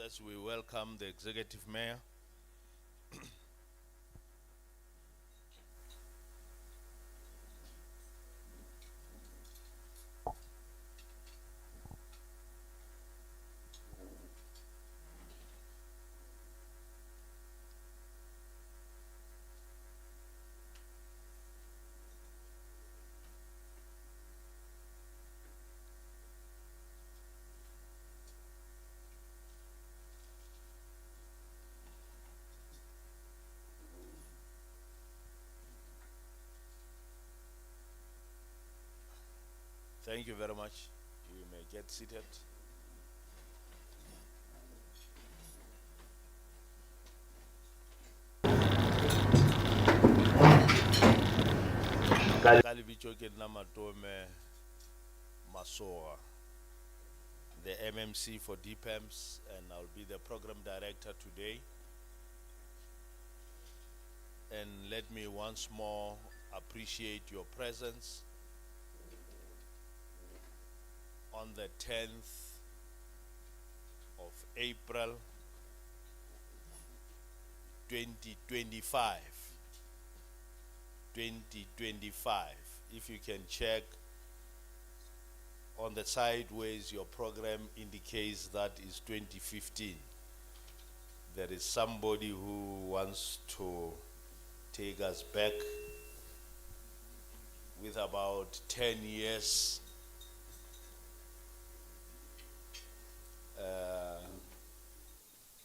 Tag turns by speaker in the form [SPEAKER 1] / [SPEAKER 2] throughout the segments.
[SPEAKER 1] as we welcome the Executive Mayor. Thank you very much. You may get seated. Kalibicho ke nna Matome Masoa, the MMC for DPEMS, and I'll be the program director today. And let me once more appreciate your presence on the 10th of April 2025. 2025. If you can check on the sideways, your program indicates that is 2015. There is somebody who wants to take us back with about 10 years.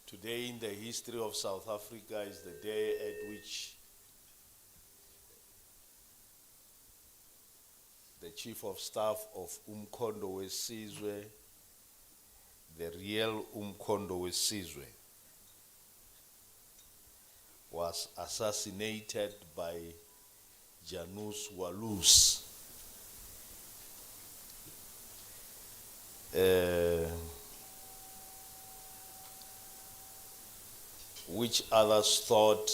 [SPEAKER 1] Today in the history of South Africa is the day at which the Chief of Staff of Umkhondo Wesizwe, the real Umkhondo Wesizwe, was assassinated by Janus Walus. Which others thought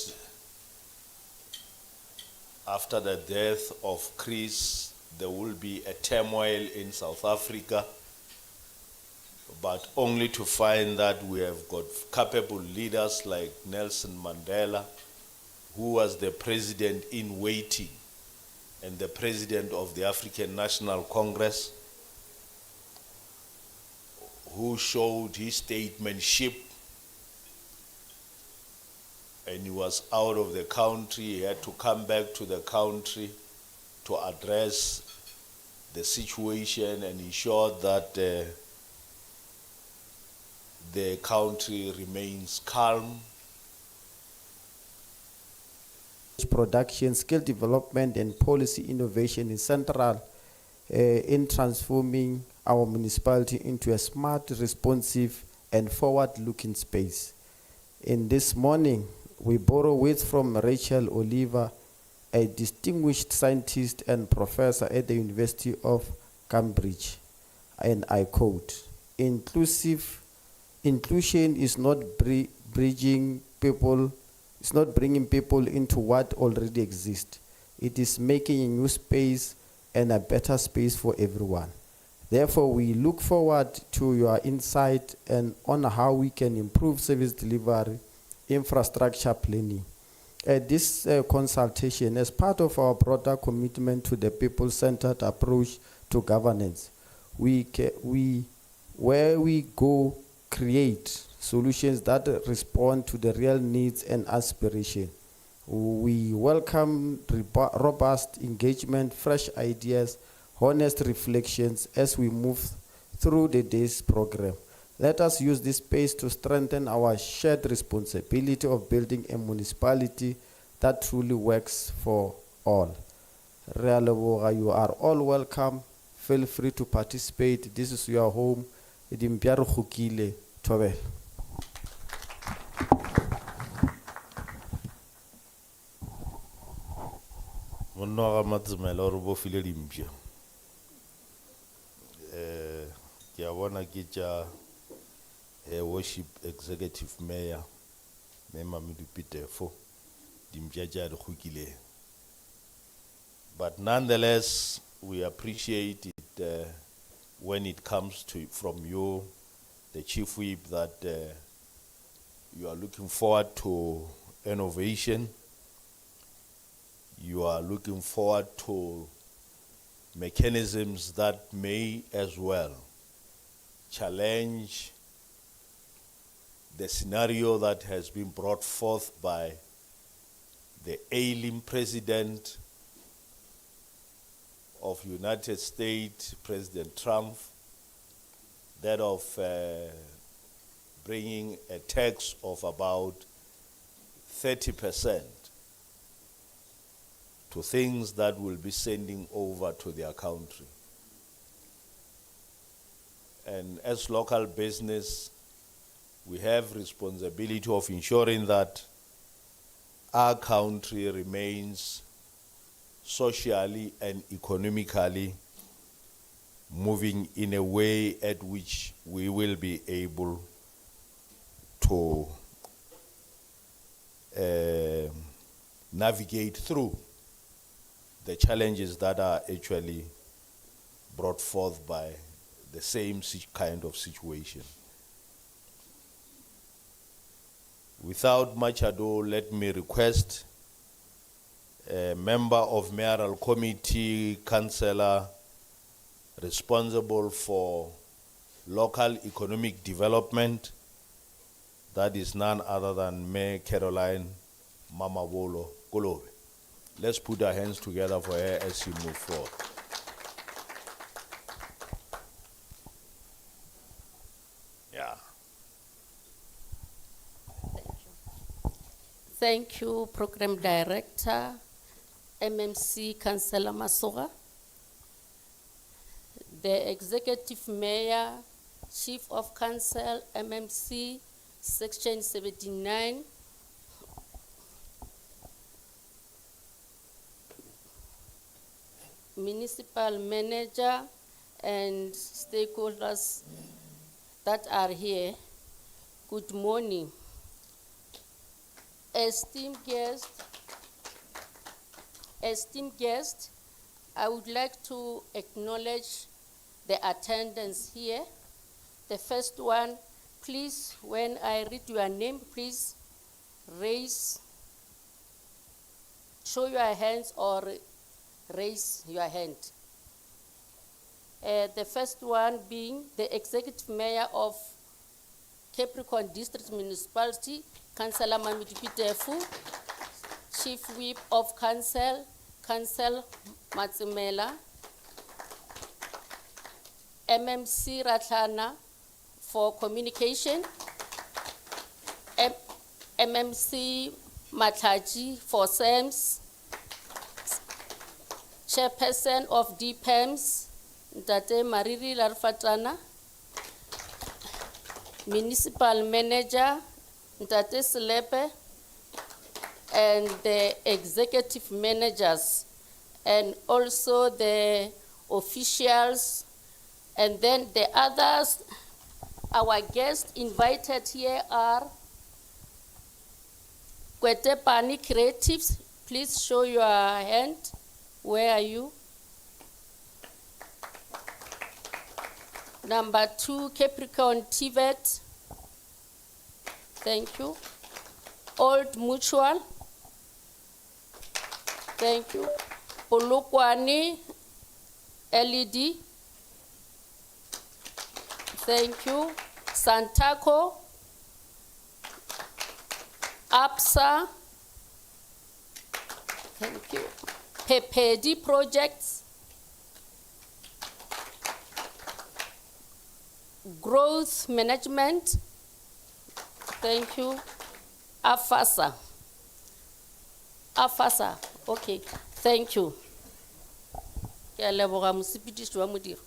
[SPEAKER 1] after the death of Chris there will be a turmoil in South Africa, but only to find that we have got capable leaders like Nelson Mandela, who was the president in waiting and the president of the African National Congress, who showed his statesmanship, and he was out of the country. He had to come back to the country to address the situation and ensure that the country remains calm.
[SPEAKER 2] Production, skill development and policy innovation is central in transforming our municipality into a smart, responsive and forward-looking space. In this morning, we borrow words from Rachel Oliver, a distinguished scientist and professor at the University of Cambridge, and I quote, inclusion is not bringing people into what already exists. It is making a new space and a better space for everyone. Therefore, we look forward to your insight and on how we can improve service delivery, infrastructure planning. This consultation, as part of our broader commitment to the people-centered approach to governance, where we go create solutions that respond to the real needs and aspirations. We welcome robust engagement, fresh ideas, honest reflections as we move through the day's program. Let us use this space to strengthen our shared responsibility of building a municipality that truly works for all. You are all welcome. Feel free to participate. This is your home. Idimpiaro Khukile Tobel.
[SPEAKER 1] Monnoga matsumela o re bofile dimpša. Ke a bona ke tša worship executive mayor Mamedu Pitefo dimpša tša di khukileng. But nonetheless, we appreciate it when it comes from you, the chief whip, that You are looking forward to innovation. You are looking forward to mechanisms that may as well challenge the scenario that has been brought forth by the ailing president of United States, President Trump, that of bringing a tax of about 30% to things that will be sending over to their country. And as local business, we have responsibility of ensuring that our country remains socially and economically moving in a way at which we will be able to navigate through the challenges that are actually brought forth by the same kind of situation. Without much ado, let me request a member of mayoral committee, councillor responsible for local economic development, that is none other than Mayor Caroline Mamabolo Kolobe. Let's put our hands together for her as she moves forward. Yeah.
[SPEAKER 3] Thank you, Program Director, MMC Councillor Masoga, the Executive Mayor, Chief of Council, MMC, Section 79, Municipal Manager, and stakeholders that are here. Good morning. Esteemed guests, I would like to acknowledge the attendance here. The first one, please, when I read your name, please show your hands or raise your hand. The first one being the Executive Mayor of Capricorn District Municipality, Councillor Mamidi Pitefu, Chief Whip of Council, Council Matsimela, MMC Ratlana for communication, MMC Matlaji for SAMS, Chairperson of DPEMS, Ntate Mariri Larfatana, Municipal Manager, Ntate Slepe, and the executive managers, and also the officials, and then the others. Our guests invited here are Kwete Pani Creatives. Please show your hand. Where are you? Number 2, Capricorn TVET. Thank you. Old Mutual. Thank you. Olukwani LED. Thank you. Santaco. APSA. Thank you. PPD Projects. Growth Management. Thank you. AFASA. AFASA. Okay. Thank you. Ke a leboga mosepediši wa modiro.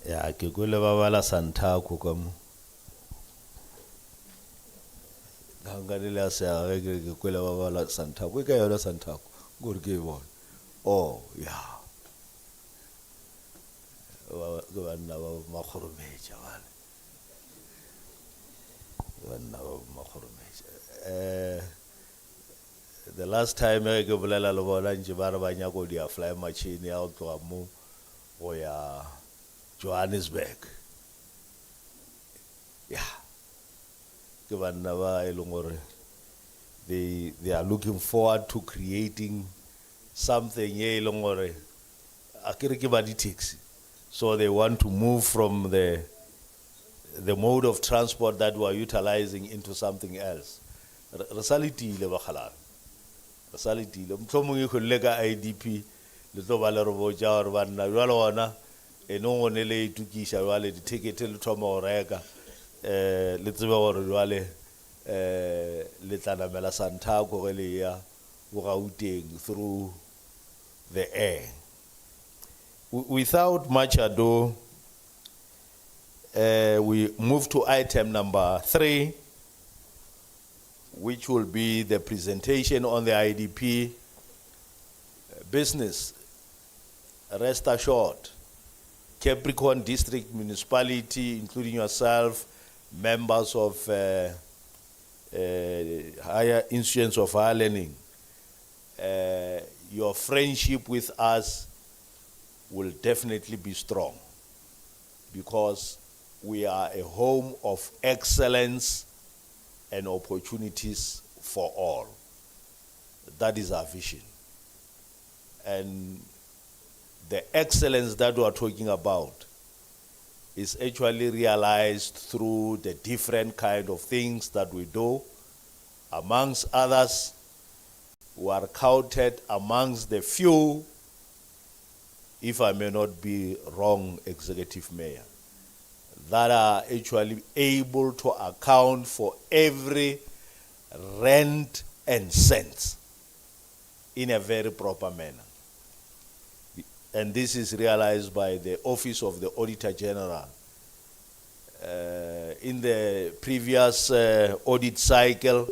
[SPEAKER 1] Ya ke kole ba bala Santaco ka mo. Hanga le la se a ke kole ba bala Santaco. Ke ka yona Santaco. Gore ke bona. Oh, yeah. Banna ba makgorometša bale. Banna ba makgorometša. The last time ke bolela le bona ntse ba re ba nyako dia fly machine ya go tloga mo go ya Johannesburg. Yeah. Ke banna ba e leng gore they are looking forward to creating something e leng gore a kere ke ba di-taxi. So they want to move from the mode of transport that we are utilizing into something else. Re sa letile bakgalane. Re sa letile. Mohlomong e kgolle ka IDP le tlo ba le re botša gore banna jwale gona e no gone le itukisha jwale di-ticket le thoma go reka le tsebe gore jwale le tla namela Santaco ge le ya go Gauteng through the air. Without much ado, we move to item number 3, which will be the presentation on the IDP business. Rest assured, Capricorn District Municipality, including yourself, members of higher institutions of higher learning, your friendship with us will definitely be strong, because we are a home of excellence and opportunities for all. That is our vision. And the excellence that we are talking about is actually realized through the different kind of things that we do. Amongst others, we are counted amongst the few, if I may not be wrong, Executive Mayor, that are actually able to account for every rent and cent in a very proper manner. And this is realized by the Office of the Auditor General. In the previous audit cycle,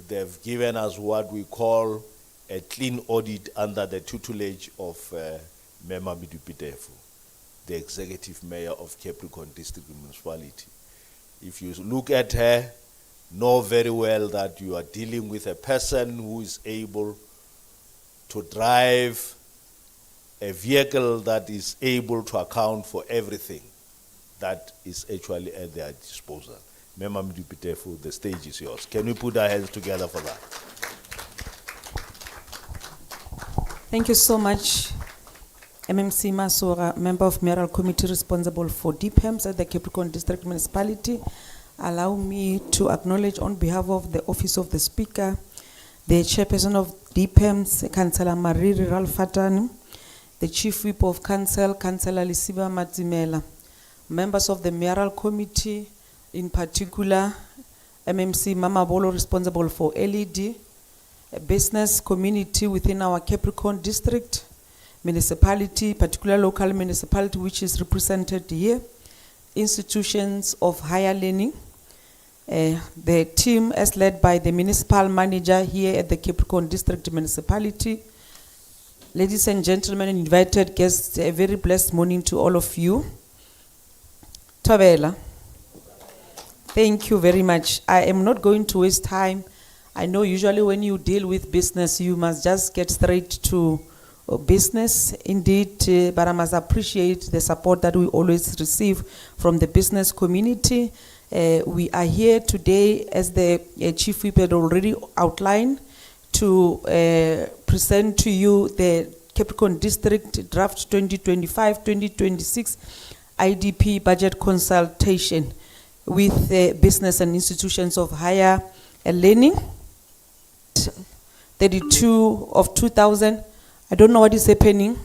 [SPEAKER 1] they've given us what we call a clean audit under the tutelage of Mema Midupitefu, the Executive Mayor of Capricorn District Municipality. If you look at her, know very well that you are dealing with a person who is able to drive a vehicle that is able to account for everything that is actually at their disposal. Mema Midupitefu, the stage is yours. Can we put our hands together for that?
[SPEAKER 4] Thank you so much, MMC Masora, member of Mayoral Committee responsible for DPEMS at the Capricorn District Municipality. Allow me to acknowledge on behalf of the Office of the Speaker, the Chairperson of DPEMS, Councillor Mariri Ralfatani, the Chief Whip of Council, Councillor Lisiba Matzimela, members of the Mayoral Committee, in particular, MMC Mama Bolo responsible for LED, a business community within our Capricorn District municipality, particular local municipality which is represented here, institutions of higher learning, the team as led by the municipal manager here at the Capricorn District Municipality. Ladies and gentlemen, invited guests, a very blessed morning to all of you. Tabela, thank you very much. I am not going to waste time. I know usually when you deal with business, you must just get straight to business. Indeed, but I must appreciate the support that we always receive from the business community. We are here today, as the Chief Whip had already outlined, to present to you the Capricorn District Draft 2025-2026 IDP budget consultation with business and institutions of higher learning. 32 of 2000. I don't know what is happening.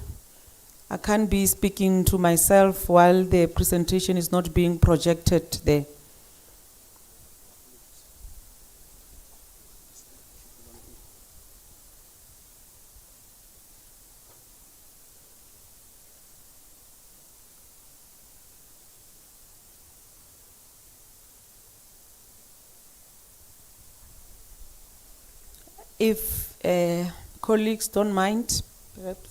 [SPEAKER 4] I can't be speaking to myself while the presentation is not being projected there. If colleagues don't mind, perhaps.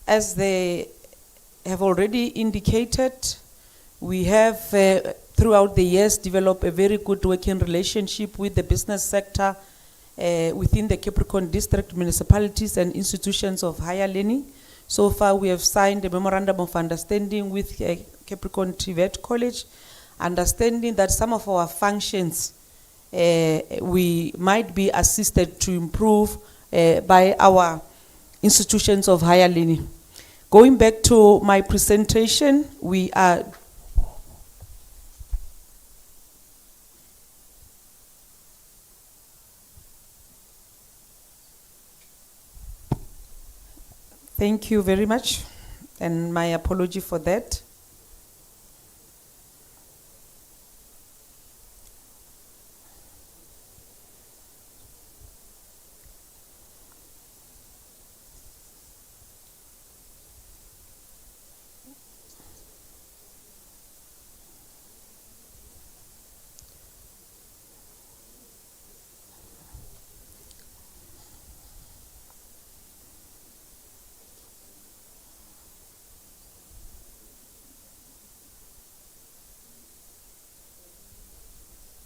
[SPEAKER 4] As they have already indicated, we have throughout the years developed a very good working relationship with the business sector within the Capricorn District municipalities and institutions of higher learning. So far, we have signed a memorandum of understanding with Capricorn TVET College, understanding that some of our functions we might be assisted to improve by our institutions of higher learning. Going back to my presentation, we are thank you very much, and my apology for that.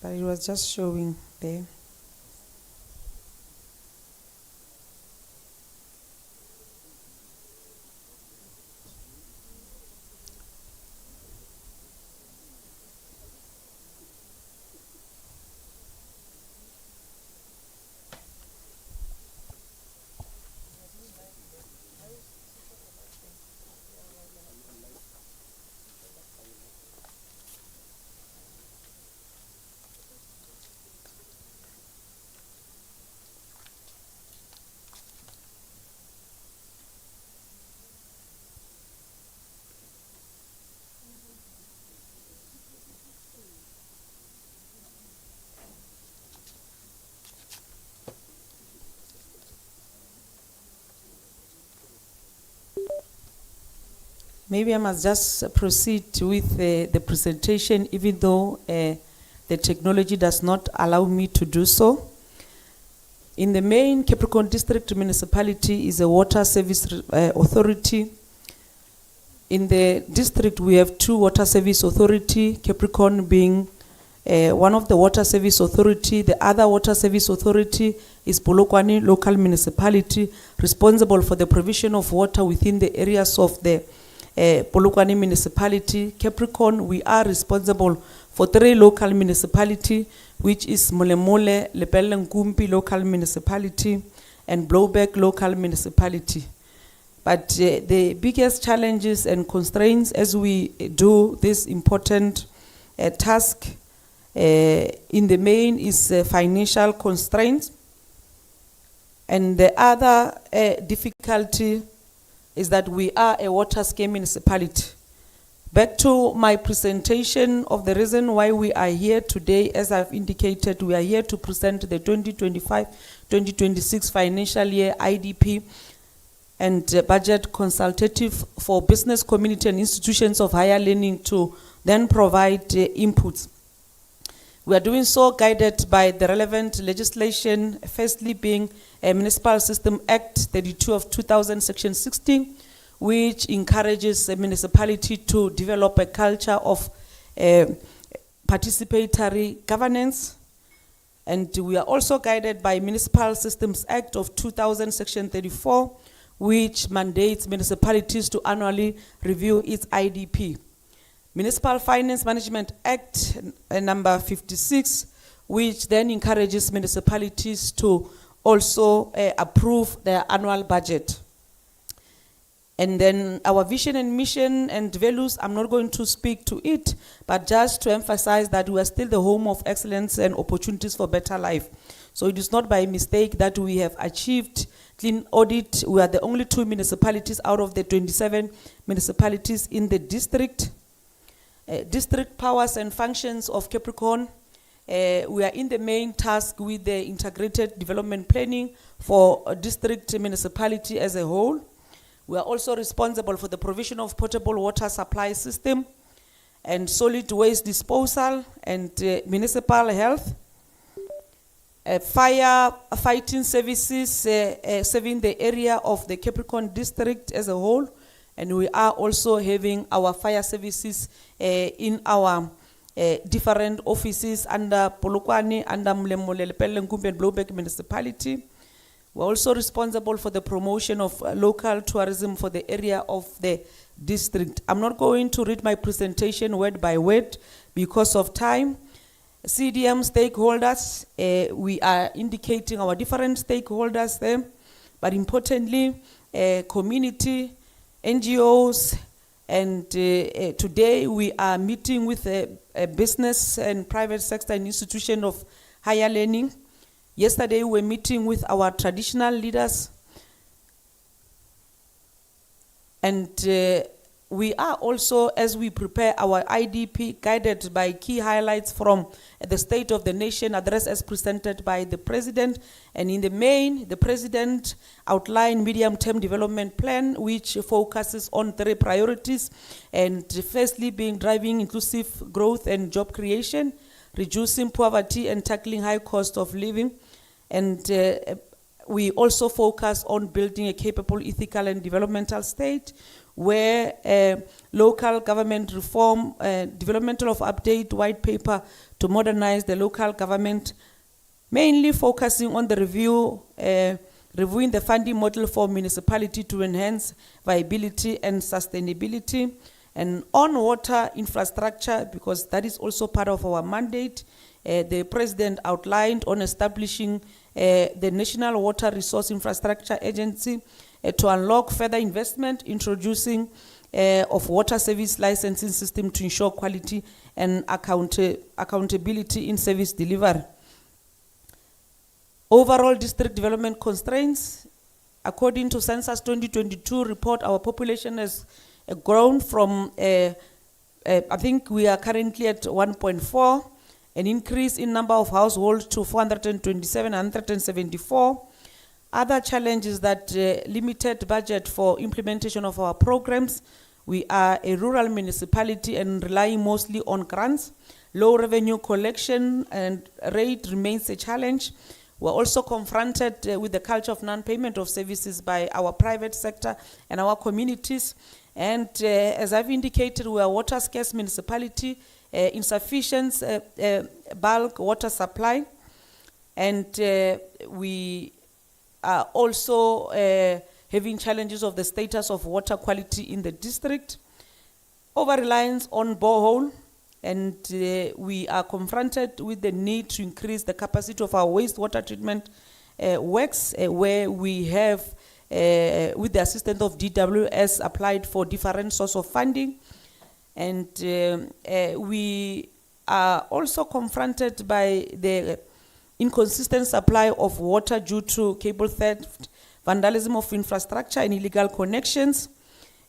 [SPEAKER 4] But it was just showing there. Maybe I must just proceed with the presentation, even though the technology does not allow me to do so. In the main, Capricorn District Municipality is a water service authority. In the district, we have two water service authority, Capricorn being one of the water service authority. The other water service authority is Polokwane local municipality, responsible for the provision of water within the areas of the Polokwane municipality. Capricorn, we are responsible for 3 local municipality, which is Molemole, Lepelle-Nkumpi local municipality, and Blowback local municipality. But the biggest challenges and constraints as we do this important task in the main is financial constraints. And the other difficulty is that we are a water scheme municipality. Back to my presentation of the reason why we are here today, as I've indicated, we are here to present the 2025-2026 financial year IDP and budget consultative for business community and institutions of higher learning to then provide inputs. We are doing so guided by the relevant legislation, firstly being a Municipal System Act 32 of 2000, Section 16, which encourages a municipality to develop a culture of participatory governance. And we are also guided by Municipal Systems Act of 2000, Section 34, which mandates municipalities to annually review its IDP. Municipal Finance Management Act number 56, which then encourages municipalities to also approve their annual budget. And then our vision and mission and values, I'm not going to speak to it, but just to emphasize that we are still the home of excellence and opportunities for better life. So it is not by mistake that we have achieved clean audit. We are the only 2 municipalities out of the 27 municipalities in the district. District powers and functions of Capricorn. We are in the main task with the integrated development planning for a district municipality as a whole. We are also responsible for the provision of potable water supply system and solid waste disposal and municipal health. Fire fighting services serving the area of the Capricorn district as a whole. And we are also having our fire services in our different offices under Polokwane, under Mlemolele, Pelengumbi and Blowback municipality. We're also responsible for the promotion of local tourism for the area of the district. I'm not going to read my presentation word by word because of time. CDM stakeholders, we are indicating our different stakeholders there, but importantly, community, NGOs, and today we are meeting with a business and private sector and institution of higher learning. Yesterday we were meeting with our traditional leaders, and we are also, as we prepare our IDP, guided by key highlights from the State of the Nation address as presented by the President. And in the main, the President outlined medium-term development plan, which focuses on 3 priorities. And firstly, being driving inclusive growth and job creation, reducing poverty and tackling high cost of living. And we also focus on building a capable, ethical and developmental state, where local government reform, developmental of update white paper to modernize the local government, mainly focusing on the reviewing the funding model for municipality to enhance viability and sustainability, and on water infrastructure, because that is also part of our mandate. The President outlined on establishing the National Water Resource Infrastructure Agency to unlock further investment, introducing of water service licensing system to ensure quality and accountability in service delivery. Overall district development constraints, according to Census 2022 report, our population has grown from, I think we are currently at 1.4, an increase in number of households to 427 and 174. Other challenges that limited budget for implementation of our programs. We are a rural municipality and relying mostly on grants. Low revenue collection and rate remains a challenge. We're also confronted with the culture of non-payment of services by our private sector and our communities. And as I've indicated, we are a water scarce municipality, insufficient bulk water supply, and we are also having challenges of the status of water quality in the district, over-reliance on borehole, and we are confronted with the need to increase the capacity of our wastewater treatment works, where we have, with the assistance of DWS, applied for different source of funding. And we are also confronted by the inconsistent supply of water due to cable theft, vandalism of infrastructure and illegal connections,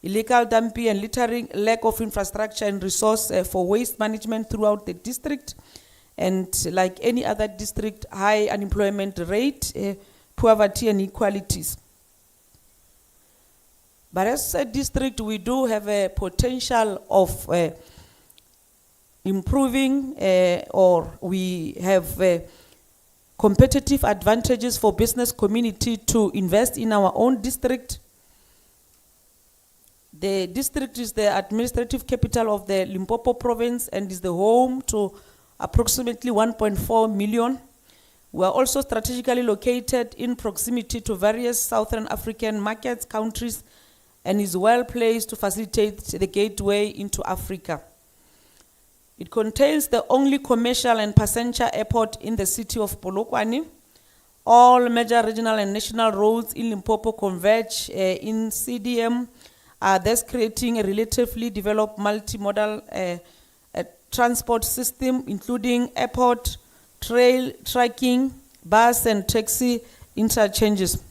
[SPEAKER 4] illegal dumping and littering, lack of infrastructure and resource for waste management throughout the district, and like any other district, high unemployment rate, poverty and inequalities. But as a district, we do have a potential of improving, or we have competitive advantages for business community to invest in our own district. The district is the administrative capital of the Limpopo province and is the home to approximately 1.4 million. We are also strategically located in proximity to various Southern African markets, countries, and is well placed to facilitate the gateway into Africa. It contains the only commercial and passenger airport in the city of Polokwane. All major regional and national roads in Limpopo converge in CDM, thus creating a relatively developed multimodal transport system, including airport, trail, trekking, bus and taxi interchanges.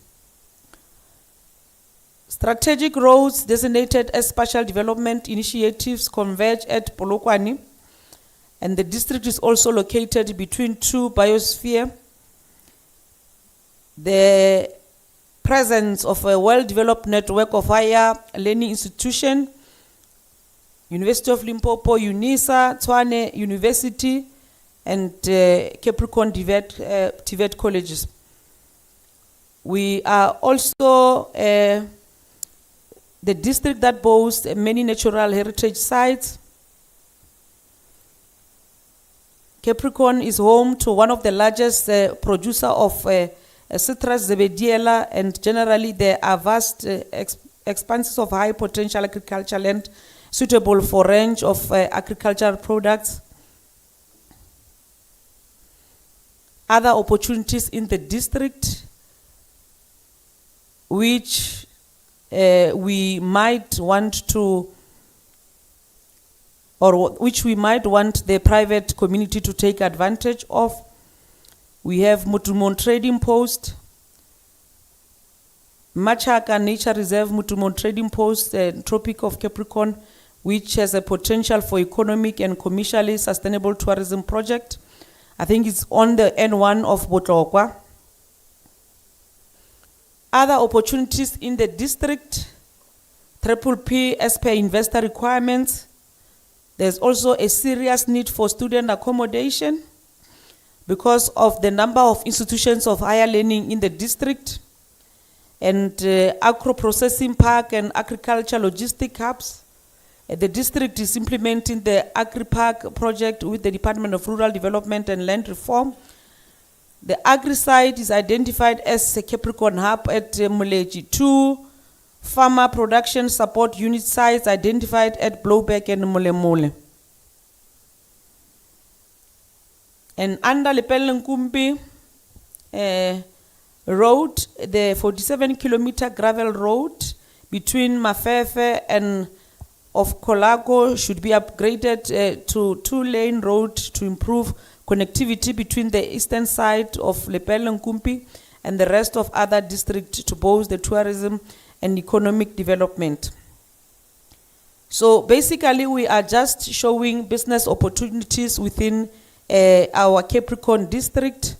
[SPEAKER 4] Strategic roads designated as special development initiatives converge at Polokwane, and the district is also located between 2 biospheres. The presence of a well-developed network of higher learning institutions, University of Limpopo, UNISA, Tshwane University, and Capricorn TVET colleges. We are also the district that boasts many natural heritage sites. Capricorn is home to one of the largest producer of citrus, zebediela, and generally there are vast expanses of high potential agricultural land suitable for range of agricultural products. Other opportunities in the district which we might want to, or which we might want the private community to take advantage of. We have Mutumon Trading Post, Machaka Nature Reserve, Mutumon Trading Post, Tropic of Capricorn, which has a potential for economic and commercially sustainable tourism project. I think it's on the N1 of Botlokwa. Other opportunities in the district, Triple P as per investor requirements. There's also a serious need for student accommodation because of the number of institutions of higher learning in the district, and agro-processing park and agriculture logistic hubs. The district is implementing the Agri-Park project with the Department of Rural Development and Land Reform. The agri-site is identified as a Capricorn hub at Muleji. 2 farmer production support unit sites identified at Blowback and Mulemule. And under Lepelle-Nkumbi road, the 47-kilometer gravel road between Mafefe and of Kolago should be upgraded to 2-lane road to improve connectivity between the eastern side of Lepelle-Nkumbi and the rest of other districts to boost the tourism and economic development. So basically we are just showing business opportunities within our Capricorn district.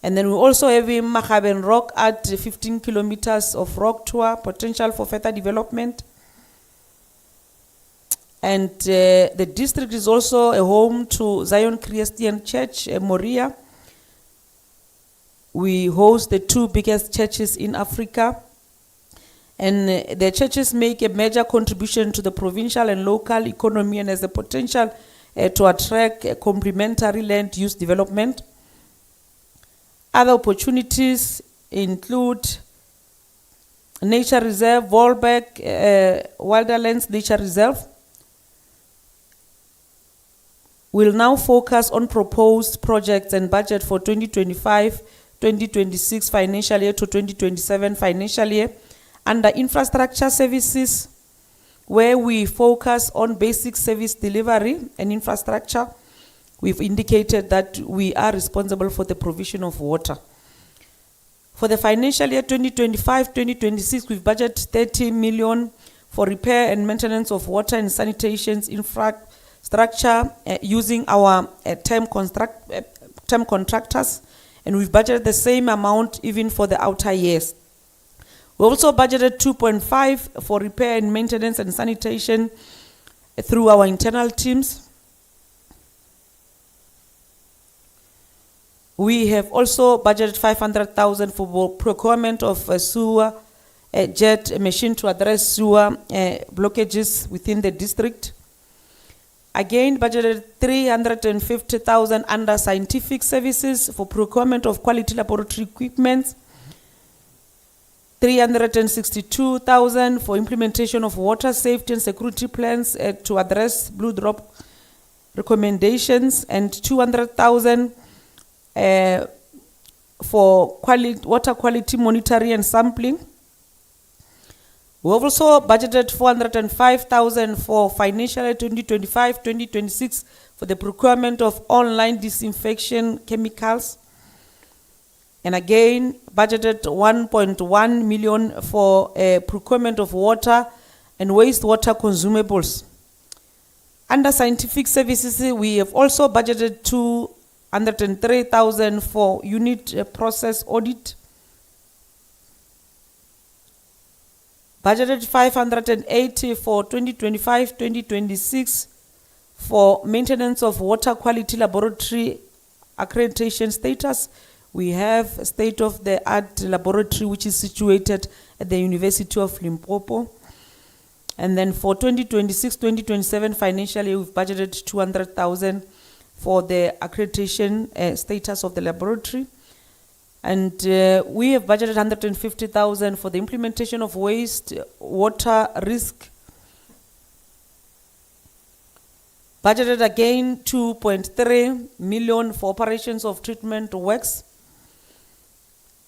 [SPEAKER 4] And then we also have in Machaben Rock at 15 kilometers of rock tour, potential for further development. And the district is also a home to Zion Christian Church, Moria. We host the 2 biggest churches in Africa. And the churches make a major contribution to the provincial and local economy and has the potential to attract complementary land use development. Other opportunities include Nature Reserve, Volbeck, Wilderlands Nature Reserve. We'll now focus on proposed projects and budget for 2025-2026 financial year to 2027 financial year under infrastructure services, where we focus on basic service delivery and infrastructure. We've indicated that we are responsible for the provision of water. For the financial year 2025-2026, we've budgeted 30 million for repair and maintenance of water and sanitation infrastructure using our term contractors, and we've budgeted the same amount even for the outer years. We also budgeted 2.5 for repair and maintenance and sanitation through our internal teams. We have also budgeted 500,000 for procurement of a sewer jet machine to address sewer blockages within the district. Again, budgeted 350,000 under scientific services for procurement of quality laboratory equipment. 362,000 for implementation of water safety and security plans to address blue drop recommendations, and 200,000 for water quality monitoring and sampling. We have also budgeted 405,000 for financial year 2025-2026 for the procurement of online disinfection chemicals. And again, budgeted 1.1 million for procurement of water and wastewater consumables. Under scientific services, we have also budgeted 203,000 for unit process audit. Budgeted 580 for 2025-2026 for maintenance of water quality laboratory accreditation status. We have a state-of-the-art laboratory which is situated at the University of Limpopo. And then for 2026-2027 financial year, we've budgeted 200,000 for the accreditation status of the laboratory. And we have budgeted 150,000 for the implementation of waste water risk. Budgeted again 2.3 million for operations of treatment works,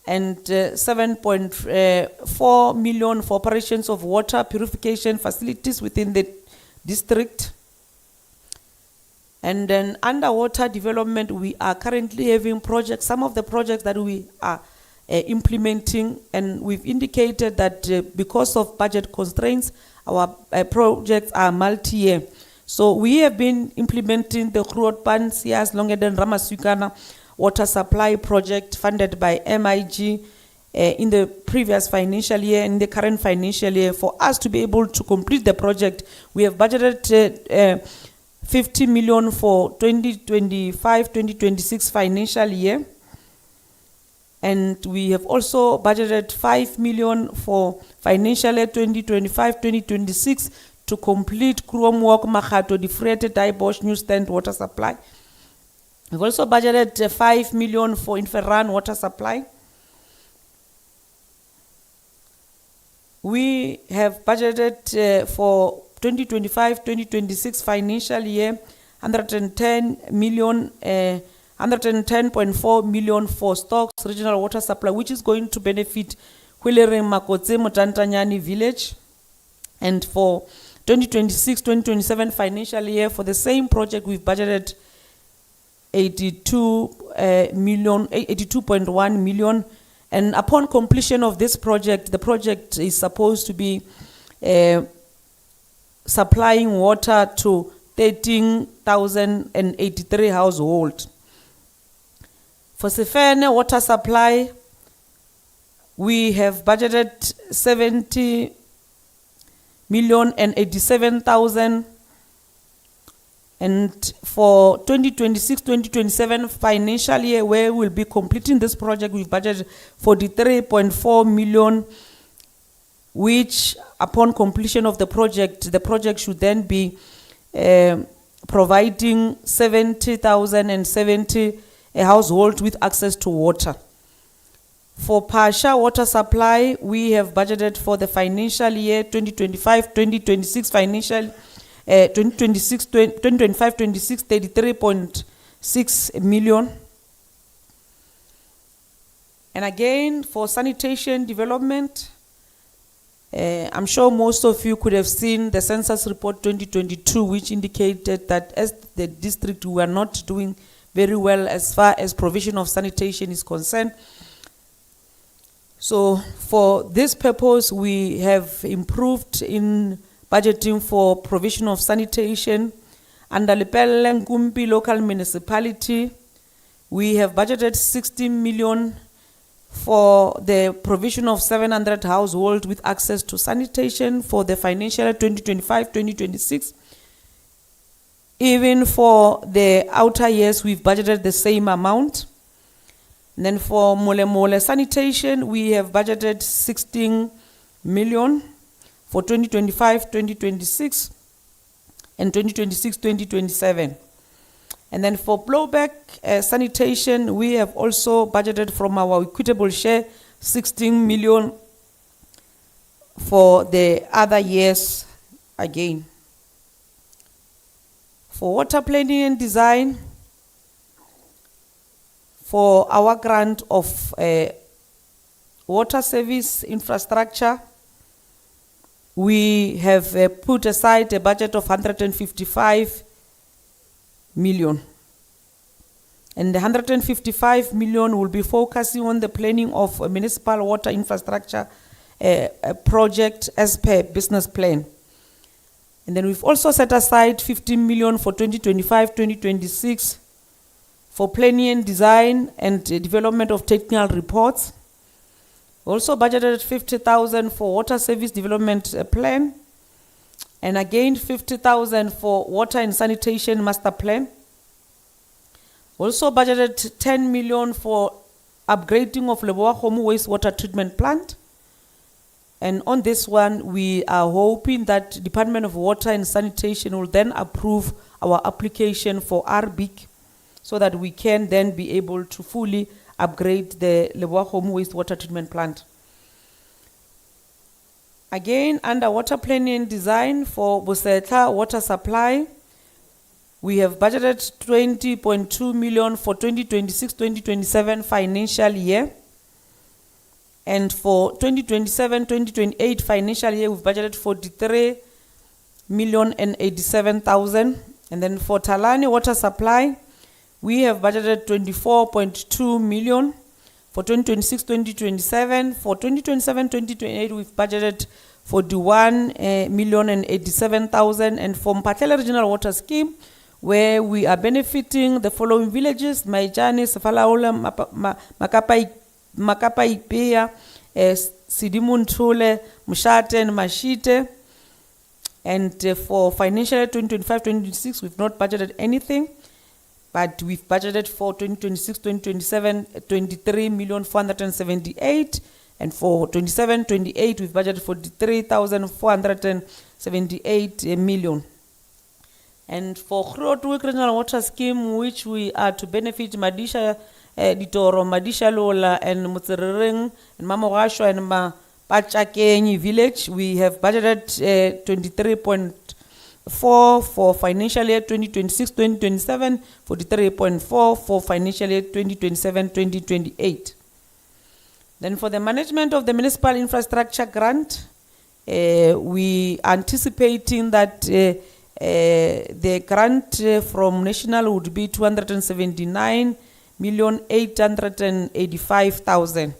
[SPEAKER 4] and 7.4 million for operations of water purification facilities within the district. And then underwater development, we are currently having projects, some of the projects that we are implementing, and we've indicated that because of budget constraints, our projects are multi-year. So we have been implementing the Grootpan Sias Longeden Ramasukana water supply project funded by MIG in the previous financial year and in the current financial year. For us to be able to complete the project, we have budgeted 50 million for 2025-2026 financial year. And we have also budgeted 5 million for financial year 2025-2026 to complete Kruom Walk Makhato Defrated Daibosh New Stand water supply. We've also budgeted 5 million for Inferran water supply. We have budgeted for 2025-2026 financial year 110.4 million for Stocks regional water supply, which is going to benefit Huilering Makotse Mutantanyani village. And for 2026-2027 financial year, for the same project, we've budgeted 82.1 million. And upon completion of this project, the project is supposed to be supplying water to 13,083 households. For Sefene water supply, we have budgeted 70 million and 87,000. And for 2026-2027 financial year, where we'll be completing this project, we've budgeted 43.4 million, which upon completion of the project should then be providing 70,070 households with access to water. For Pasha water supply, we have budgeted for the financial year 2025-2026 financial 2025-26 33.6 million. And again, for sanitation development, I'm sure most of you could have seen the census report 2022, which indicated that as the district, we are not doing very well as far as provision of sanitation is concerned. So for this purpose, we have improved in budgeting for provision of sanitation. Under Lepelle Nkumpi local municipality, we have budgeted 16 million for the provision of 700 households with access to sanitation for the financial year 2025-2026. Even for the outer years, we've budgeted the same amount. And then for Mole sanitation, we have budgeted 16 million for 2025-2026 and 2026-2027. And then for blowback sanitation, we have also budgeted from our equitable share 16 million for the other years again. For water planning and design, for our grant of water service infrastructure, we have put aside a budget of 155 million. And the 155 million will be focusing on the planning of a municipal water infrastructure project as per business plan. And then we've also set aside 15 million for 2025-2026 for planning and design and development of technical reports. Also budgeted 50,000 for water service development plan. And again, 50,000 for water and sanitation master plan. Also budgeted 10 million for upgrading of Leboa Khomo wastewater treatment plant. And on this one, we are hoping that Department of Water and Sanitation will then approve our application for RBIC so that we can then be able to fully upgrade the Leboakgomo wastewater treatment plant. Again, under water planning and design for Bosetla water supply, we have budgeted 20.2 million for 2026-2027 financial year. And for 2027-2028 financial year, we've budgeted 43,087,000. And then for Talani water supply, we have budgeted 24.2 million. For 2026-2027, for 2027-2028, we've budgeted 41,087,000. And for Mphatlele Regional Water Scheme, where we are benefiting the following villages: Maijane, Sefalaula, Makapaipea, Sidimuntule, Mushate, and Mashite. And for financial year 2025-2026, we've not budgeted anything. But we've budgeted for 2026-2027, 23,478,000, and for 27-28, we've budgeted for 3,478 million. And for Groothoek Regional Water Scheme, which we are to benefit Madisha Ditoro, Madisha Lola, and Mutsereng, and Mamorasho, and Mapachakenyi village, we have budgeted 23.4 for financial year 2026-2027, 43.4 for financial year 2027-2028. Then for the management of the municipal infrastructure grant, we are anticipating that the grant from national would be 279,885,000.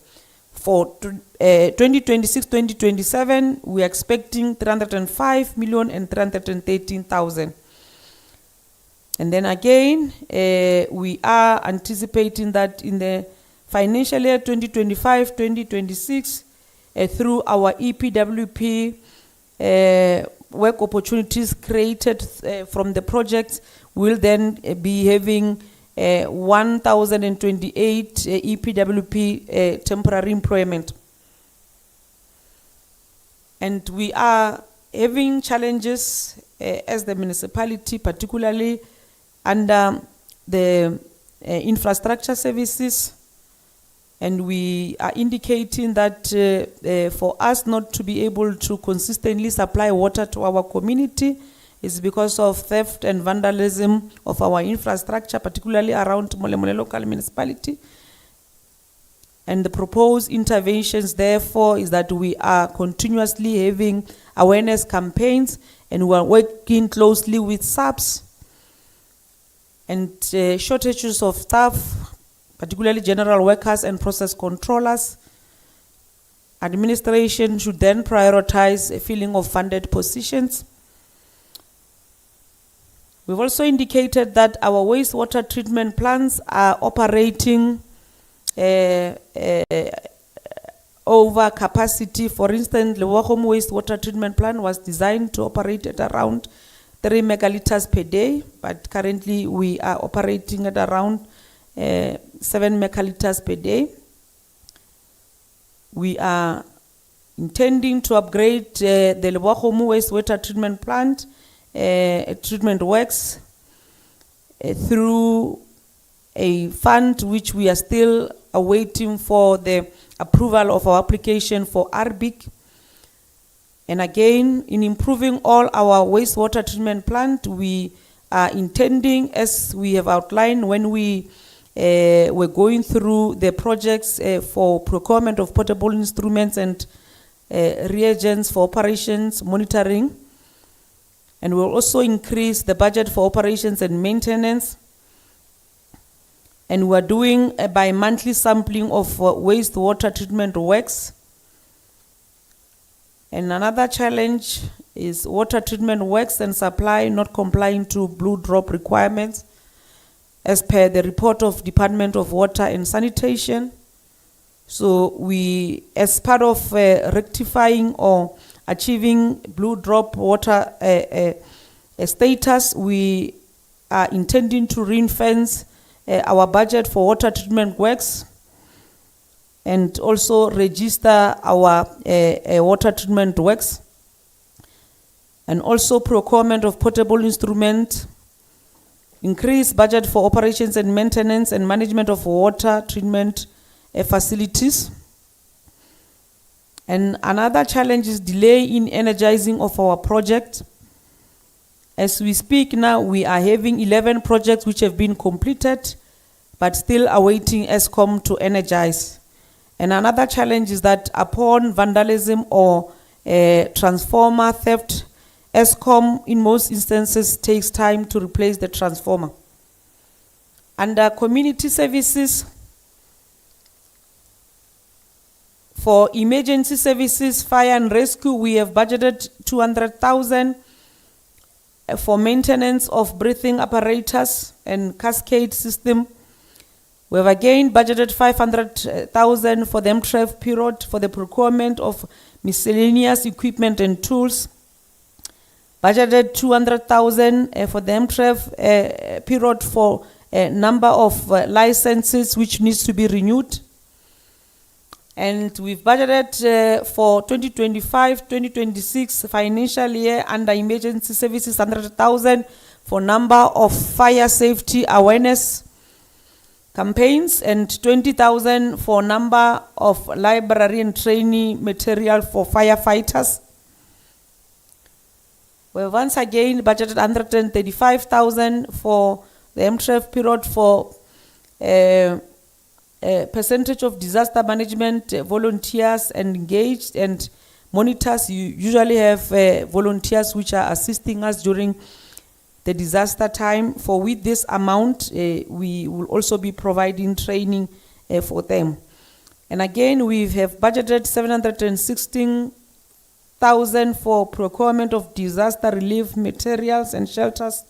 [SPEAKER 4] For 2026-2027, we are expecting 305,313,000. And then again, we are anticipating that in the financial year 2025-2026, through our EPWP work opportunities created from the projects, we'll then be having 1,028 EPWP temporary employment. And we are having challenges as the municipality, particularly under the infrastructure services. And we are indicating that for us not to be able to consistently supply water to our community is because of theft and vandalism of our infrastructure, particularly around Molemole local municipality. And the proposed interventions, therefore, is that we are continuously having awareness campaigns, and we are working closely with SAPS. And shortages of staff, particularly general workers and process controllers. Administration should then prioritize a filling of funded positions. We've also indicated that our wastewater treatment plants are operating over capacity. For instance, the Leboakgomo wastewater treatment plant was designed to operate at around 3 megaliters per day, but currently we are operating at around 7 megaliters per day. We are intending to upgrade the Leboakgomo wastewater treatment plant treatment works through a fund which we are still awaiting for the approval of our application for RBIC. And again, in improving all our wastewater treatment plant, we are intending, as we have outlined when we were going through the projects for procurement of portable instruments and reagents for operations monitoring. And we'll also increase the budget for operations and maintenance. And we're doing a bi-monthly sampling of wastewater treatment works. And another challenge is water treatment works and supply not complying to blue drop requirements as per the report of Department of Water and Sanitation. So we, as part of rectifying or achieving blue drop water status, we are intending to ring-fence our budget for water treatment works and also register our water treatment works, and also procurement of portable instruments increase budget for operations and maintenance and management of water treatment facilities. And another challenge is delay in energizing of our project. As we speak now, we are having 11 projects which have been completed, but still awaiting ESCOM to energize. And another challenge is that upon vandalism or transformer theft, ESCOM in most instances takes time to replace the transformer. Under community services, for emergency services, fire and rescue, we have budgeted 200,000 for maintenance of breathing apparatus and cascade system. We have again budgeted 500,000 for the MTREF period for the procurement of miscellaneous equipment and tools. Budgeted 200,000 for the MTREF period for a number of licenses which needs to be renewed. And we've budgeted for 2025-2026 financial year under emergency services 100,000 for number of fire safety awareness campaigns and 20,000 for number of library and training material for firefighters. We have once again budgeted 135,000 for the MTREF period for percentage of disaster management volunteers and engaged and monitors. You usually have volunteers which are assisting us during the disaster time. For with this amount, we will also be providing training for them. And again, we have budgeted 716,000 for procurement of disaster relief materials and shelters.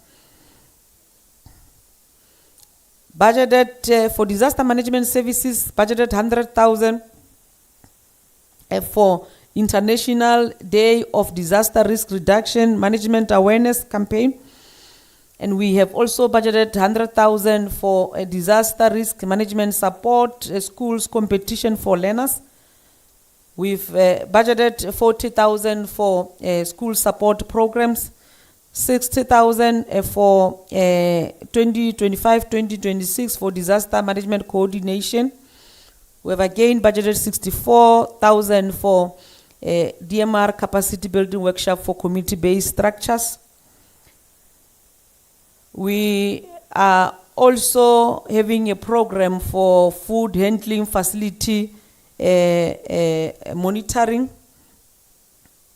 [SPEAKER 4] Budgeted for disaster management services, budgeted 100,000 for International Day of Disaster Risk Reduction Management Awareness Campaign. And we have also budgeted 100,000 for a disaster risk management support schools competition for learners. We've budgeted 40,000 for school support programs, 60,000 for 2025-2026 for disaster management coordination. We have again budgeted 64,000 for DMR capacity building workshop for community-based structures. We are also having a program for food handling facility monitoring.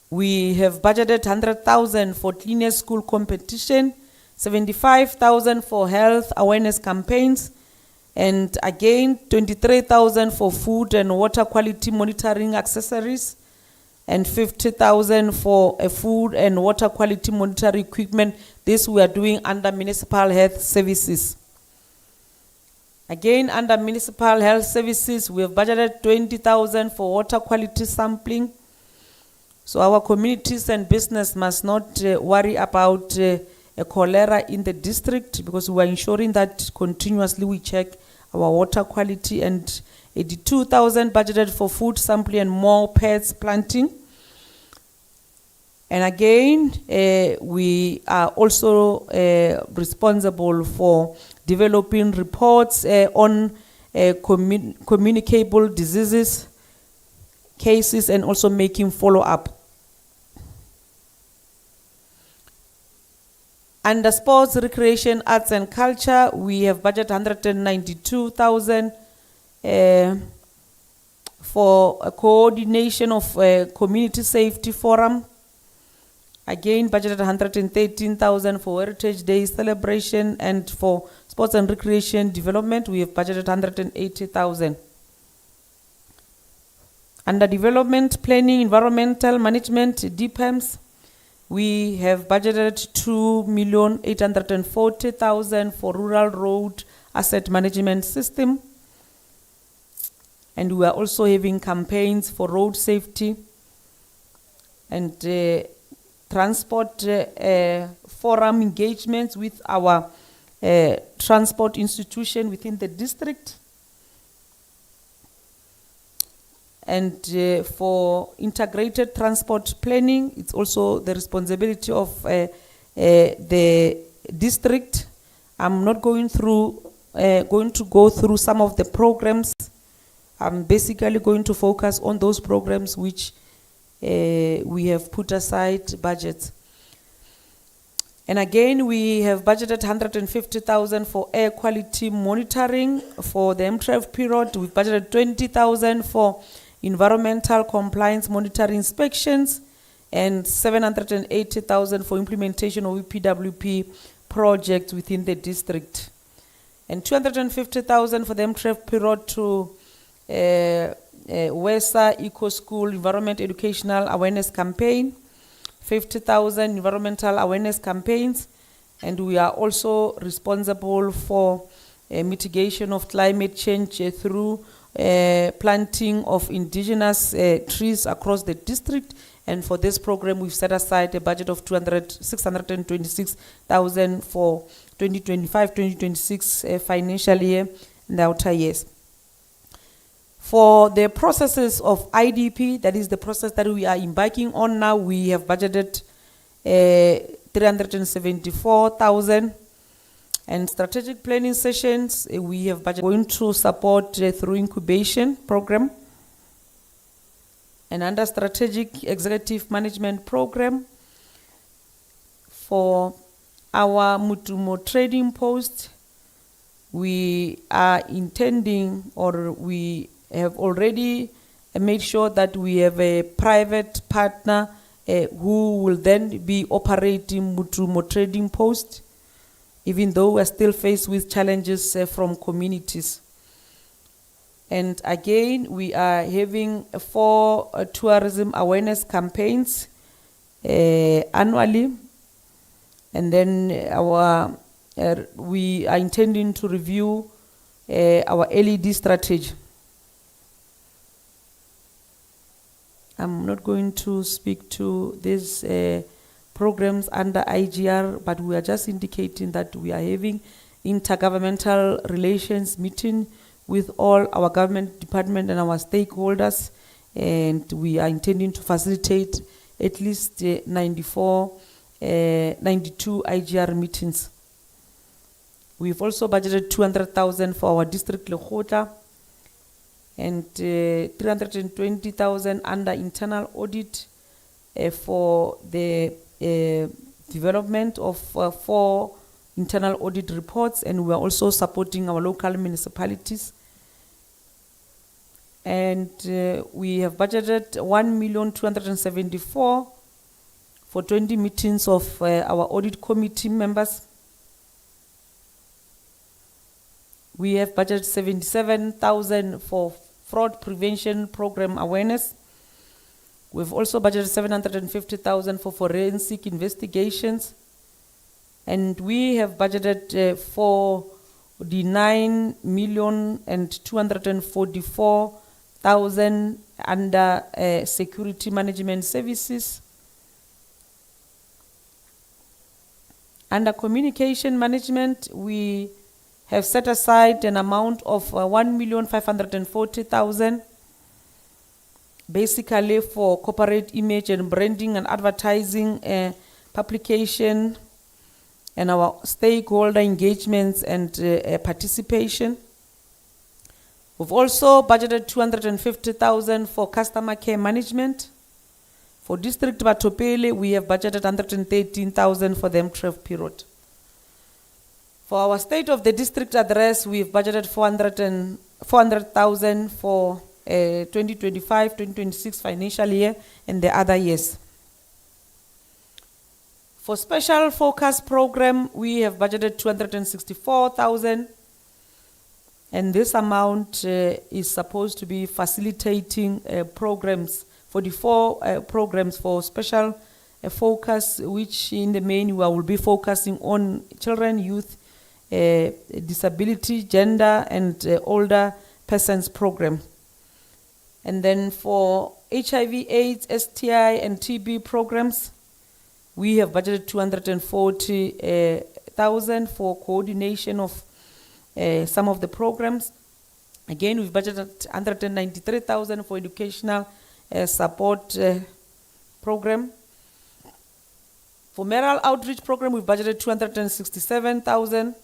[SPEAKER 4] We have budgeted 100,000 for cleanest school competition, 75,000 for health awareness campaigns, and again 23,000 for food and water quality monitoring accessories, and 50,000 for a food and water quality monitoring equipment. This we are doing under municipal health services. Again, under municipal health services, we have budgeted 20,000 for water quality sampling. So our communities and business must not worry about a cholera in the district, because we are ensuring that continuously we check our water quality, and 82,000 budgeted for food sampling and more pets planting. And again, we are also responsible for developing reports on communicable diseases cases and also making follow-up. Under sports, recreation, arts and culture, we have budgeted 192,000 for a coordination of a community safety forum. Again, budgeted 113,000 for Heritage Day celebration, and for sports and recreation development, we have budgeted 180,000. Under development, planning, environmental management, DPEMS, we have budgeted 2,840,000 for rural road asset management system. And we are also having campaigns for road safety and transport forum engagements with our transport institution within the district. And for integrated transport planning, it's also the responsibility of the district I'm not going to go through some of the programs. I'm basically going to focus on those programs which we have put aside budgets. And again, we have budgeted 150,000 for air quality monitoring for the M12 period. We've budgeted 20,000 for environmental compliance monitoring inspections and 780,000 for implementation of EPWP projects within the district. And 250,000 for the M12 period to WESA Eco School Environment Educational Awareness Campaign, 50,000 environmental awareness campaigns, and we are also responsible for mitigation of climate change through planting of indigenous trees across the district. And for this program, we've set aside a budget of 626,000 for 2025-2026 financial year and the outer years. For the processes of IDP, that is the process that we are embarking on now, we have budgeted 374,000. And strategic planning sessions, we have budgeted going to support through incubation program. And under strategic executive management program, for our Mutumo trading post, we are intending, or we have already made sure that we have a private partner who will then be operating Mutumo trading post, even though we're still faced with challenges from communities. And again, we are having 4 tourism awareness campaigns annually. And then we are intending to review our LED strategy. I'm not going to speak to these programs under IGR, but we are just indicating that we are having intergovernmental relations meeting with all our government department and our stakeholders, and we are intending to facilitate at least 92 IGR meetings. We've also budgeted 200,000 for our district Lekgotla and 320,000 under internal audit for the development of 4 internal audit reports, and we are also supporting our local municipalities. And we have budgeted 1,274,000 for 20 meetings of our audit committee members. We have budgeted 77,000 for fraud prevention program awareness. We've also budgeted 750,000 for forensic investigations. And we have budgeted for the 9,244,000 under security management services. Under communication management, we have set aside an amount of 1,540,000, basically for corporate image and branding and advertising publication, and our stakeholder engagements and participation. We've also budgeted 250,000 for customer care management. For District Batopele, we have budgeted 113,000 for the M12 period. For our state of the district address, we've budgeted 400,000 for 2025-2026 financial year and the other years. For special focus program, we have budgeted 264,000, and this amount is supposed to be facilitating programs, 44 programs for special focus, which in the main we will be focusing on children, youth, disability, gender, and older persons program. And then for HIV, AIDS, STI, and TB programs, we have budgeted 240,000 for coordination of some of the programs. Again, we've budgeted 193,000 for educational support program. For mayoral outreach program, we've budgeted 267,000.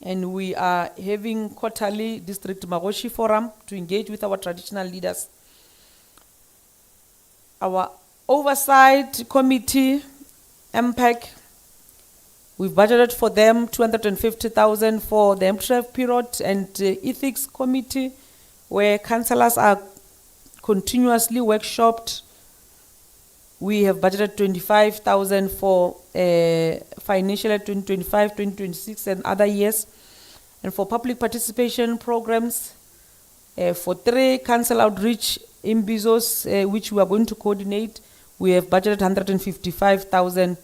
[SPEAKER 4] and we are having quarterly district Magoshi forum to engage with our traditional leaders. Our oversight committee, MPEC, we've budgeted for them 250,000 for the MTREF period, and ethics committee, where councillors are continuously workshopped. We have budgeted 25,000 for financial year 2025, 2026 and other years. And for public participation programs, for 3 council outreach in Bezos, which we are going to coordinate, we have budgeted 155,000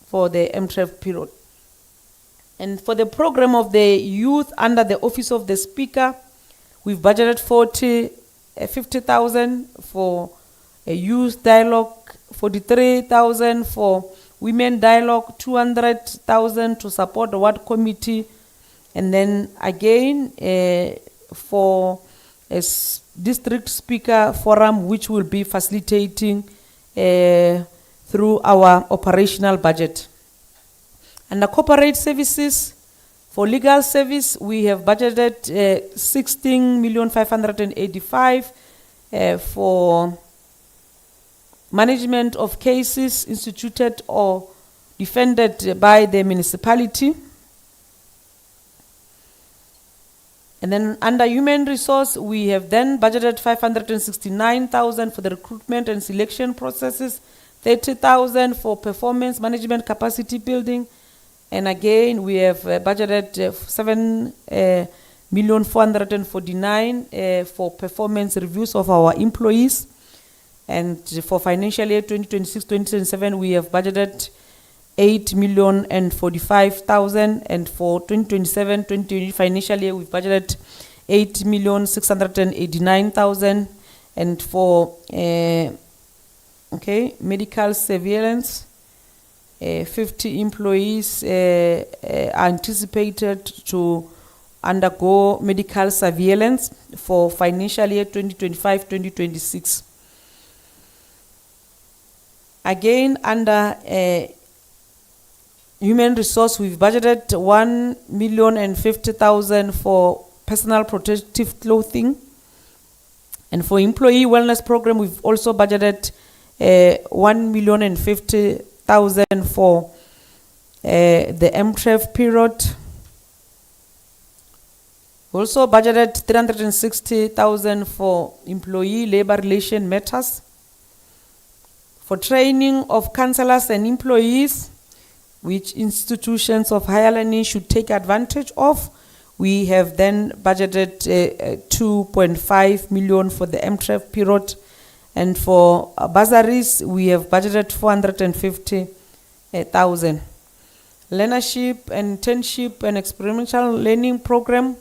[SPEAKER 4] for the MTREF period. And for the program of the youth under the office of the speaker, we've budgeted 50,000 for a youth dialogue, 43,000 for women dialogue, 200,000 to support the ward committee, and then again for a district speaker forum, which will be facilitating through our operational budget. Under corporate services, for legal service, we have budgeted 16,585,000 for management of cases instituted or defended by the municipality. And then under human resource, we have then budgeted 569,000 for the recruitment and selection processes, 30,000 for performance management capacity building, and again we have budgeted 7,449,000 for performance reviews of our employees. And for financial year 2026-2027, we have budgeted 8,045,000, and for 2027-2028 financial year, we've budgeted 8,689,000, and for medical surveillance, 50 employees are anticipated to undergo medical surveillance for financial year 2025-2026. Again, under human resource, we've budgeted 1,050,000 for personal protective clothing. And for employee wellness program, we've also budgeted 1,050,000 for the MTREF period. We also budgeted 360,000 for employee labor relation matters. For training of councillors and employees, which institutions of higher learning should take advantage of, we have then budgeted 2.5 million for the MTREF period. And for bursaries, we have budgeted 450,000. Learnership and internship and experimental learning program,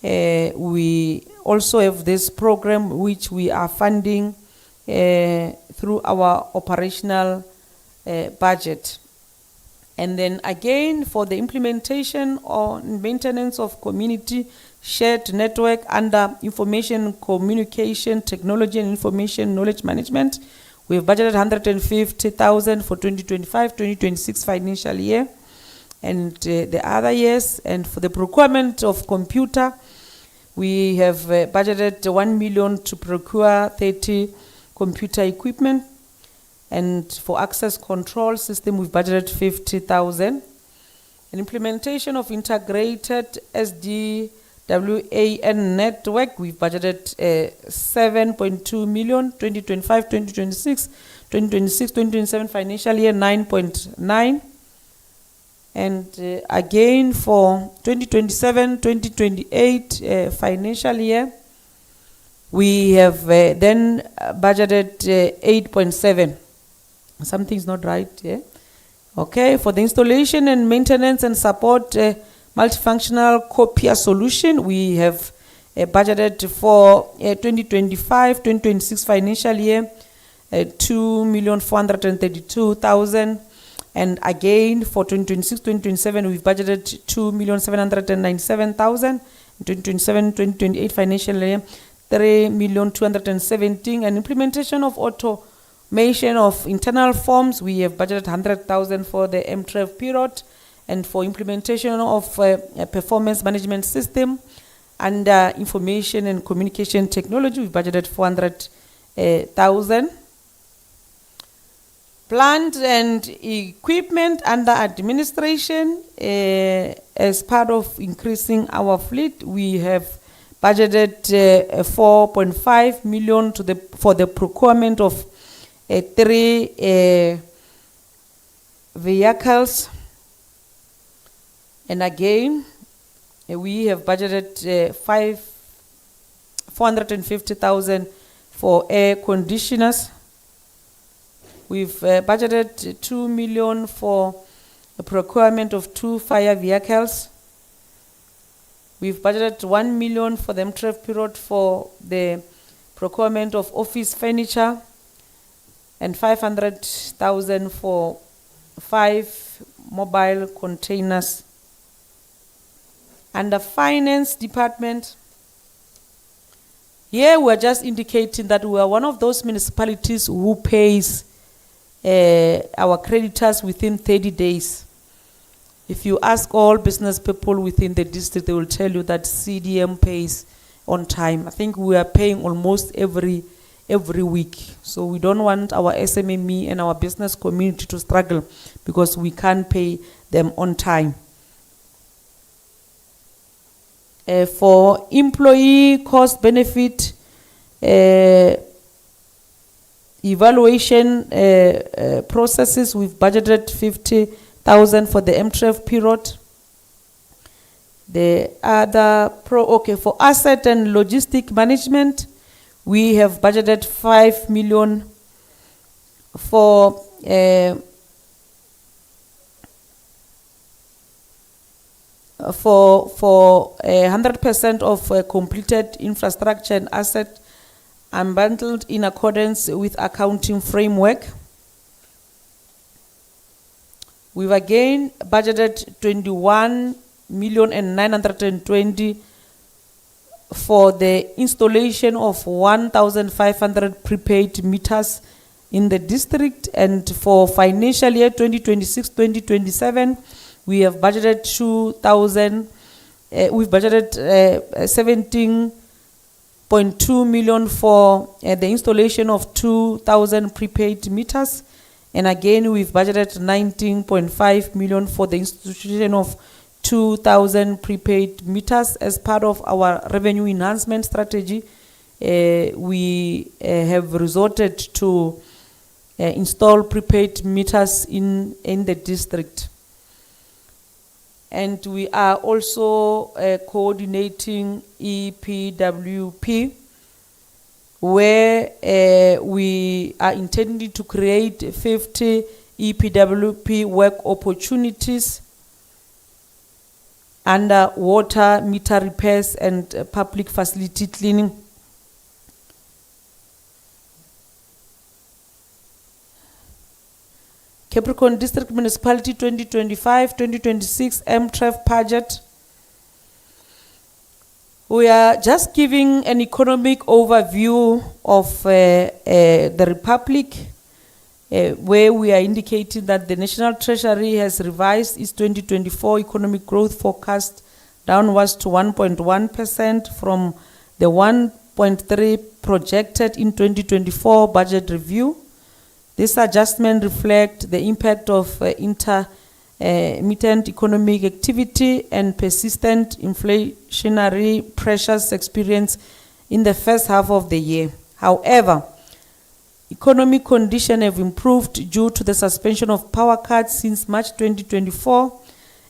[SPEAKER 4] we also have this program which we are funding through our operational budget. And then again, for the implementation or maintenance of community shared network under information communication technology and information knowledge management, we have budgeted 150,000 for 2025-2026 financial year and the other years. And for the procurement of computer, we have budgeted 1 million to procure 30 computer equipment. And for access control system, we've budgeted 50,000. An implementation of integrated SDWAN network, we've budgeted 7.2 million, 2025-2026, 2026-2027 financial year, 9.9. And again, for 2027-2028 financial year, we have then budgeted 8.7. Something's not right, yeah? Okay, for the installation and maintenance and support multifunctional copier solution, we have budgeted for 2025-2026 financial year 2,432,000, and again for 2026-2027 we've budgeted 2,797,000. 2027-2028 financial year 3,217,000, and implementation of automation of internal forms, we have budgeted 100,000 for the MTREF period, and for implementation of a performance management system under information and communication technology, we budgeted 400,000. Plant and equipment under administration, as part of increasing our fleet, we have budgeted 4.5 million for the procurement of 3 vehicles. And again, we have budgeted 450,000 for air conditioners. We've budgeted 2 million for the procurement of 2 fire vehicles. We've budgeted 1 million for the MTREF period for the procurement of office furniture, and 500,000 for 5 mobile containers. Under finance department, here we're just indicating that we are one of those municipalities who pays our creditors within 30 days. If you ask all business people within the district, they will tell you that CDM pays on time. I think we are paying almost every week. So we don't want our SMME and our business community to struggle because we can't pay them on time. For employee cost benefit evaluation processes, we've budgeted 50,000 for the MTREF period. The other for asset and logistic management, we have budgeted 5 million for 100% of completed infrastructure and asset unbundled in accordance with accounting framework. We've again budgeted 21,920,000 for the installation of 1,500 prepaid meters in the district, and for financial year 2026-2027, we have budgeted 2,000. We've budgeted 17.2 million for the installation of 2,000 prepaid meters, and again we've budgeted 19.5 million for the installation of 2,000 prepaid meters as part of our revenue enhancement strategy. We have resorted to install prepaid meters in the district. And we are also coordinating EPWP, where we are intending to create 50 EPWP work opportunities under water meter repairs and public facility cleaning. Capricorn District Municipality 2025-2026 MTREF budget. We are just giving an economic overview of the Republic, where we are indicating that the National Treasury has revised its 2024 economic growth forecast downwards to 1.1% from the 1.3% projected in 2024 budget review. This adjustment reflects the impact of intermittent economic activity and persistent inflationary pressures experienced in the first half of the year. However, economic conditions have improved due to the suspension of power cuts since March 2024,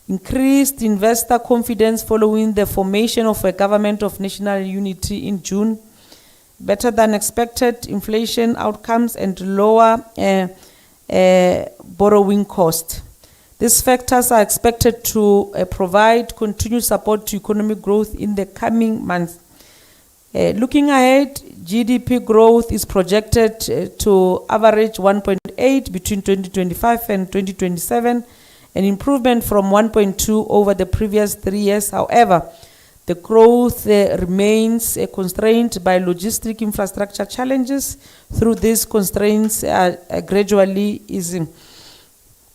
[SPEAKER 4] increased investor confidence following the formation of a government of national unity in June, better than expected inflation outcomes, and lower borrowing cost. These factors are expected to provide continued support to economic growth in the coming months. Looking ahead, GDP growth is projected to average 1.8 between 2025 and 2027, an improvement from 1.2 over the previous 3 years. However, the growth remains constrained by logistic infrastructure challenges. Through these constraints are gradually easing.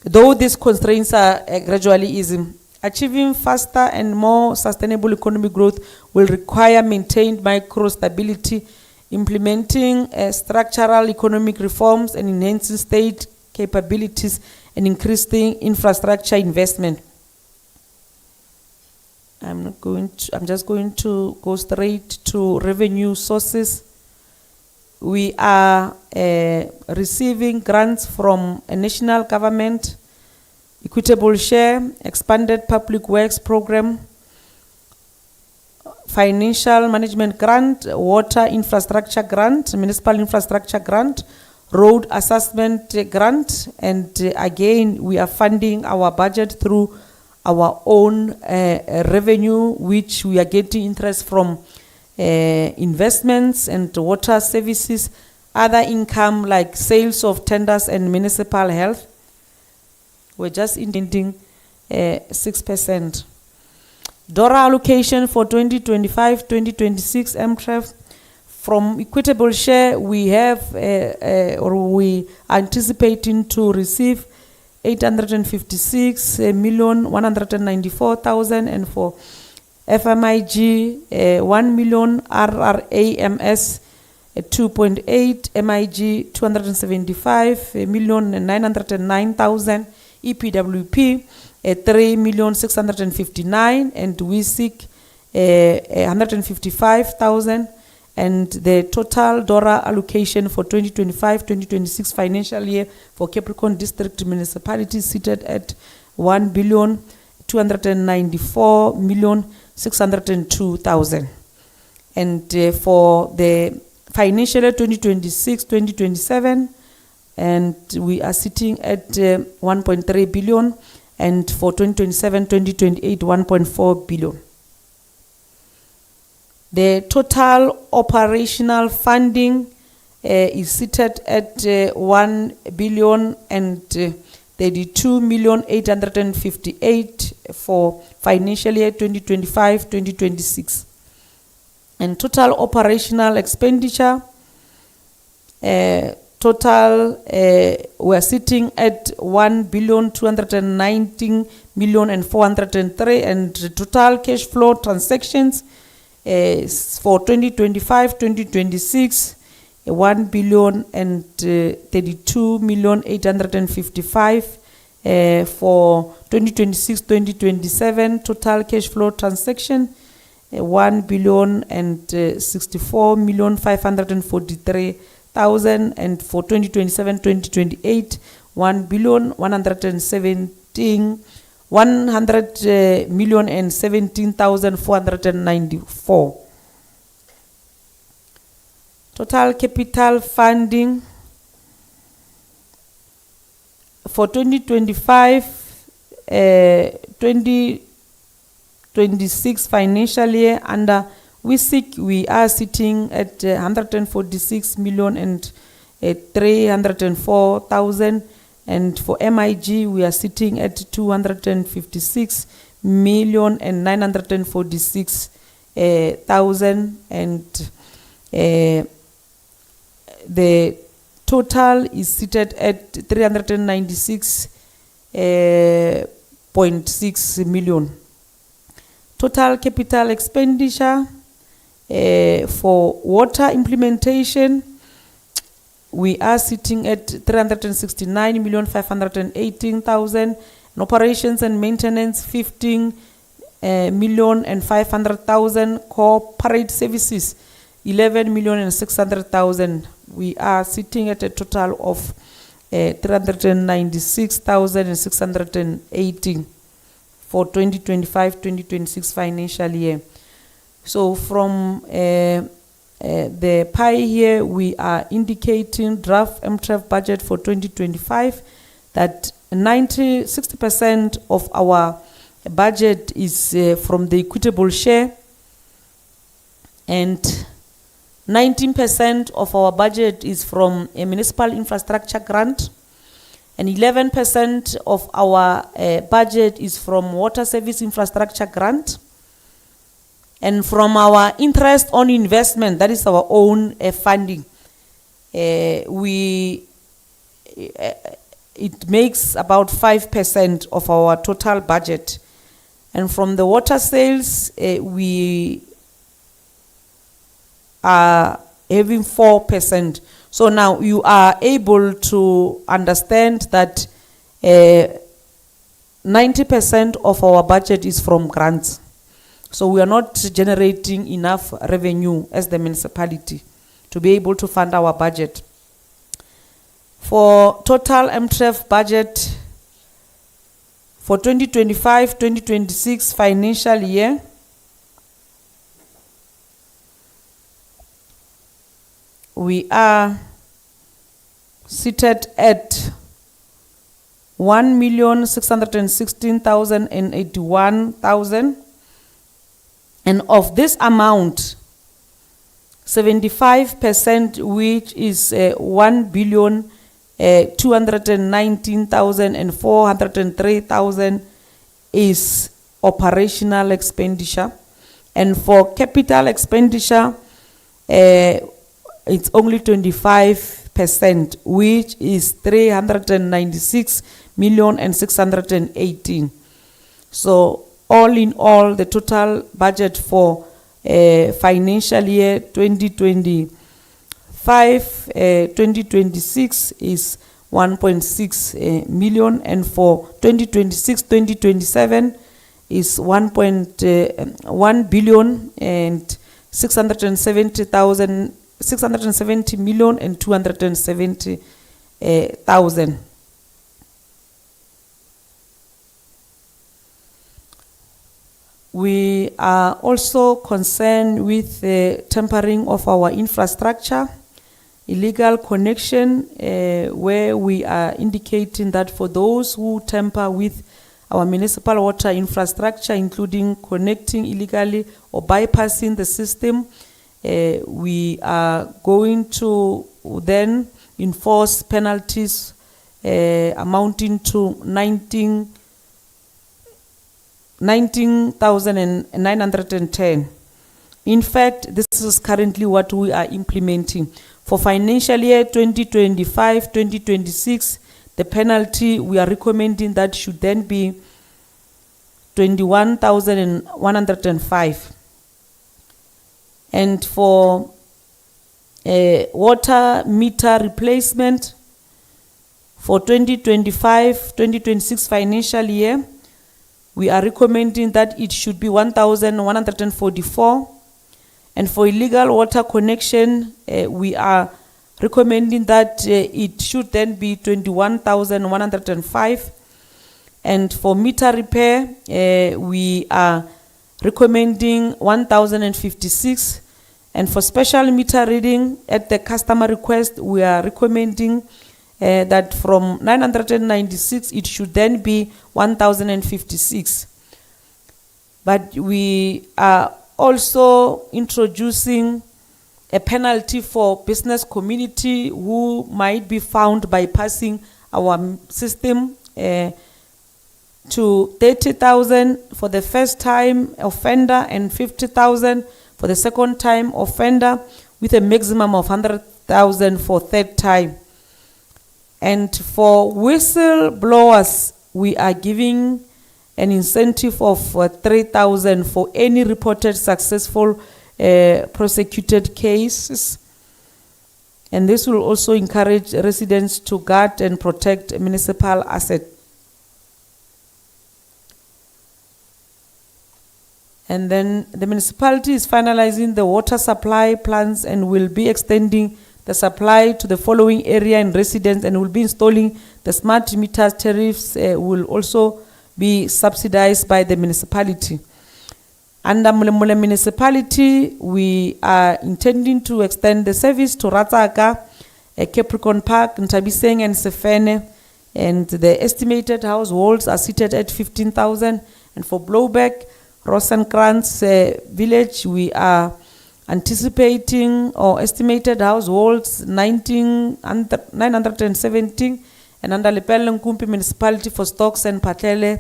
[SPEAKER 4] Though these constraints are gradually easing, achieving faster and more sustainable economic growth will require maintained micro stability, implementing structural economic reforms and enhancing state capabilities and increasing infrastructure investment. I'm just going to go straight to revenue sources. We are receiving grants from a national government, equitable share, expanded public works program, financial management grant, water infrastructure grant, municipal infrastructure grant, road assessment grant, and again, we are funding our budget through our own revenue, which we are getting interest from investments and water services, other income like sales of tenders and municipal health. We're just indicating 6%. DORA allocation for 2025-2026 MTREF. From equitable share, we have or we are anticipating to receive 856,194,000, and for FMIG 1 million, RRAMS 2.8, MIG 275,909,000, EPWP 3,659,000, and we seek 155,000. And the total DORA allocation for 2025-2026 financial year for Capricorn District Municipality seated at 1,294,602,000. And for the financial year 2026-2027, and we are sitting at 1.3 billion, and for 2027-2028, 1.4 billion. The total operational funding is seated at 1,032,858,000 for financial year 2025-2026. And total operational expenditure, we're sitting at 1,219,403,000, and total cash flow transactions for 2025-2026, 1,032,855,000. For 2026-2027, total cash flow transaction 1,064,543,000, and for 2027-2028, 1,117,494. Total capital funding for 2025-2026 financial year under WISIC, we are sitting at 146,304,000, and for MIG we are sitting at 256,946,000, and the total is seated at 396.6 million. Total capital expenditure for water implementation, we are sitting at 369,518,000, and operations and maintenance 15,500,000, corporate services 11,600,000. We are sitting at a total of 396,618 for 2025-2026 financial year. So from the pie here, we are indicating draft MTREF budget for 2025 that 60% of our budget is from the equitable share, and 19% of our budget is from a municipal infrastructure grant, and 11% of our budget is from water service infrastructure grant, and from our interest on investment, that is our own funding, we it makes about 5% of our total budget. And from the water sales, we are having 4%. So now you are able to understand that 90% of our budget is from grants. So we are not generating enough revenue as the municipality to be able to fund our budget. For total MTREF budget for 2025-2026 financial year, we are seated at 1,616,081,000, and of this amount, 75%, which is 1,219,403,000, is operational expenditure, and for capital expenditure, it's only 25%, which is 396,618,000. So all in all, the total budget for financial year 2025-2026 is 1.6 million, and for 2026-2027 is 1 billion and 670,270,000. We are also concerned with the tampering of our infrastructure, illegal connection, where we are indicating that for those who tamper with our municipal water infrastructure, including connecting illegally or bypassing the system, we are going to then enforce penalties amounting to 19,910. In fact, this is currently what we are implementing. For financial year 2025-2026, the penalty we are recommending that should then be 21,105. And for water meter replacement for 2025-2026 financial year, we are recommending that it should be 1,144. And for illegal water connection, we are recommending that it should then be 21,105. And for meter repair, we are recommending 1,056. And for special meter reading at the customer request, we are recommending that from 996, it should then be 1,056. But we are also introducing a penalty for business community who might be found bypassing our system, to 30,000 for the first time offender and 50,000 for the second time offender, with a maximum of 100,000 for third time. And for whistleblowers, we are giving an incentive of 3,000 for any reported successful prosecuted cases. And this will also encourage residents to guard and protect municipal assets. And then the municipality is finalizing the water supply plans and will be extending the supply to the following area and residents, and will be installing the smart meter. Tariffs will also be subsidized by the municipality. Under Mulemule municipality, we are intending to extend the service to Ratsaka, Capricorn Park, Ntabiseng and Sefene, and the estimated households are seated at 15,000. And for Blowback, Rosenkrantz village, we are anticipating or estimated households 917, and under Lepelle Nkumpi municipality for Stocks and Patlele,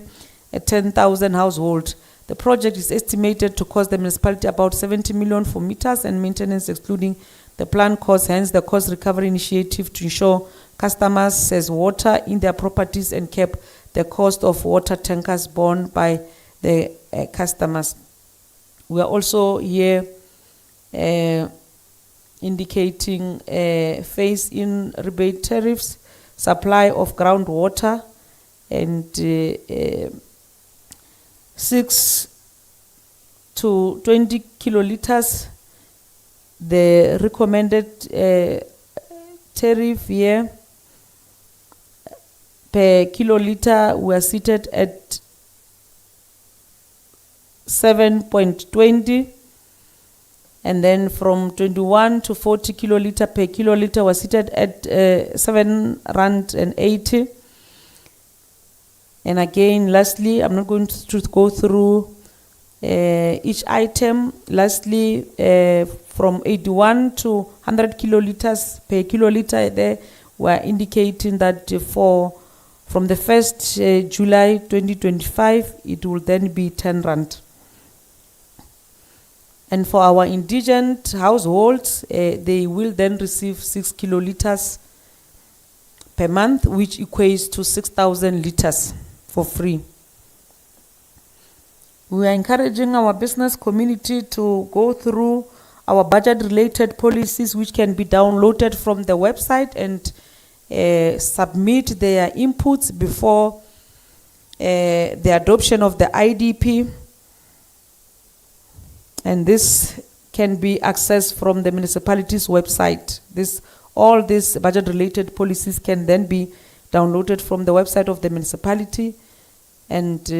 [SPEAKER 4] 10,000 households. The project is estimated to cost the municipality about 70 million for meters and maintenance, excluding the planned cost, hence the cost recovery initiative to ensure customers as water in their properties and cap the cost of water tankers borne by the customers. We are also here indicating phase-in rebate tariffs, supply of groundwater, and 6 to 20 kiloliters. The recommended tariff here per kiloliter we are seated at 7.20, and then from 21 to 40 kiloliter per kiloliter was seated at 7.80 rand. And again, lastly, I'm not going to go through each item. Lastly, from 81 to 100 kiloliters per kiloliter, there we're indicating that from the 1st July 2025, it will then be 10 rand. And for our indigent households, they will then receive 6 kiloliters per month, which equates to 6,000 liters for free. We are encouraging our business community to go through our budget-related policies, which can be downloaded from the website, and submit their inputs before the adoption of the IDP. And this can be accessed from the municipality's website. All these budget-related policies can then be downloaded from the website of the municipality, and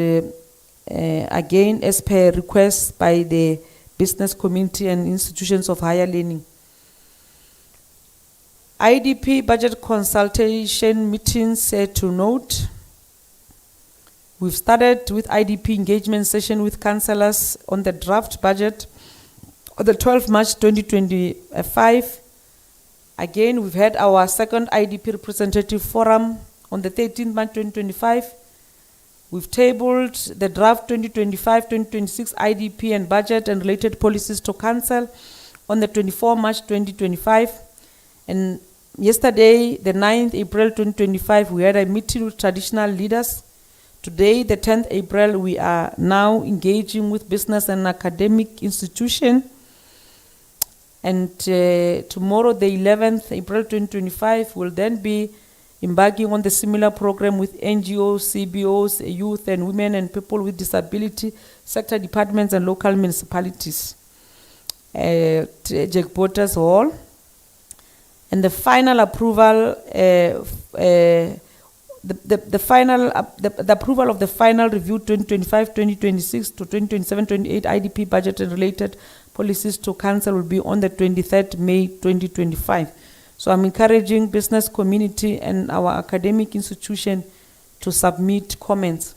[SPEAKER 4] again, as per request by the business community and institutions of higher learning. IDP budget consultation meetings to note. We've started with IDP engagement session with councillors on the draft budget on the 12th March 2025. Again, we've had our second IDP representative forum on the 13th March 2025. We've tabled the draft 2025-2026 IDP and budget and related policies to council on the 24th March 2025. And yesterday, the 9th April 2025, we had a meeting with traditional leaders. Today, the 10th April, we are now engaging with business and academic institution. And tomorrow, the 11th April 2025, will then be embarking on the similar program with NGOs, CBOs, youth and women and people with disability, sector departments and local municipalities at Jack Bottas Hall. And the final approval, the approval of the final review 2025-2026 to 2027-28 IDP budget and related policies to council will be on the 23rd May 2025. So I'm encouraging business community and our academic institution to submit comments.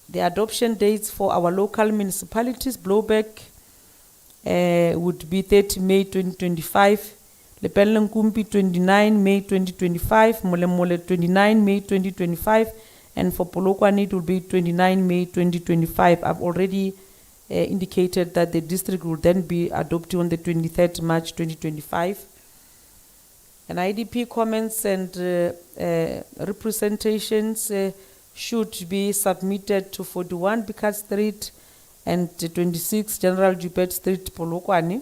[SPEAKER 4] The adoption dates for our local municipalities, Blowback would be 30 May 2025, Lepelle-Nkumpi 29 May 2025, Molemole 29 May 2025, and for Polokwane it will be 29 May 2025. I've already indicated that the district will then be adopted on the 23rd March 2025. And IDP comments and representations should be submitted to 41 Bikat Street and 26 General Jupet Street, Polokwane,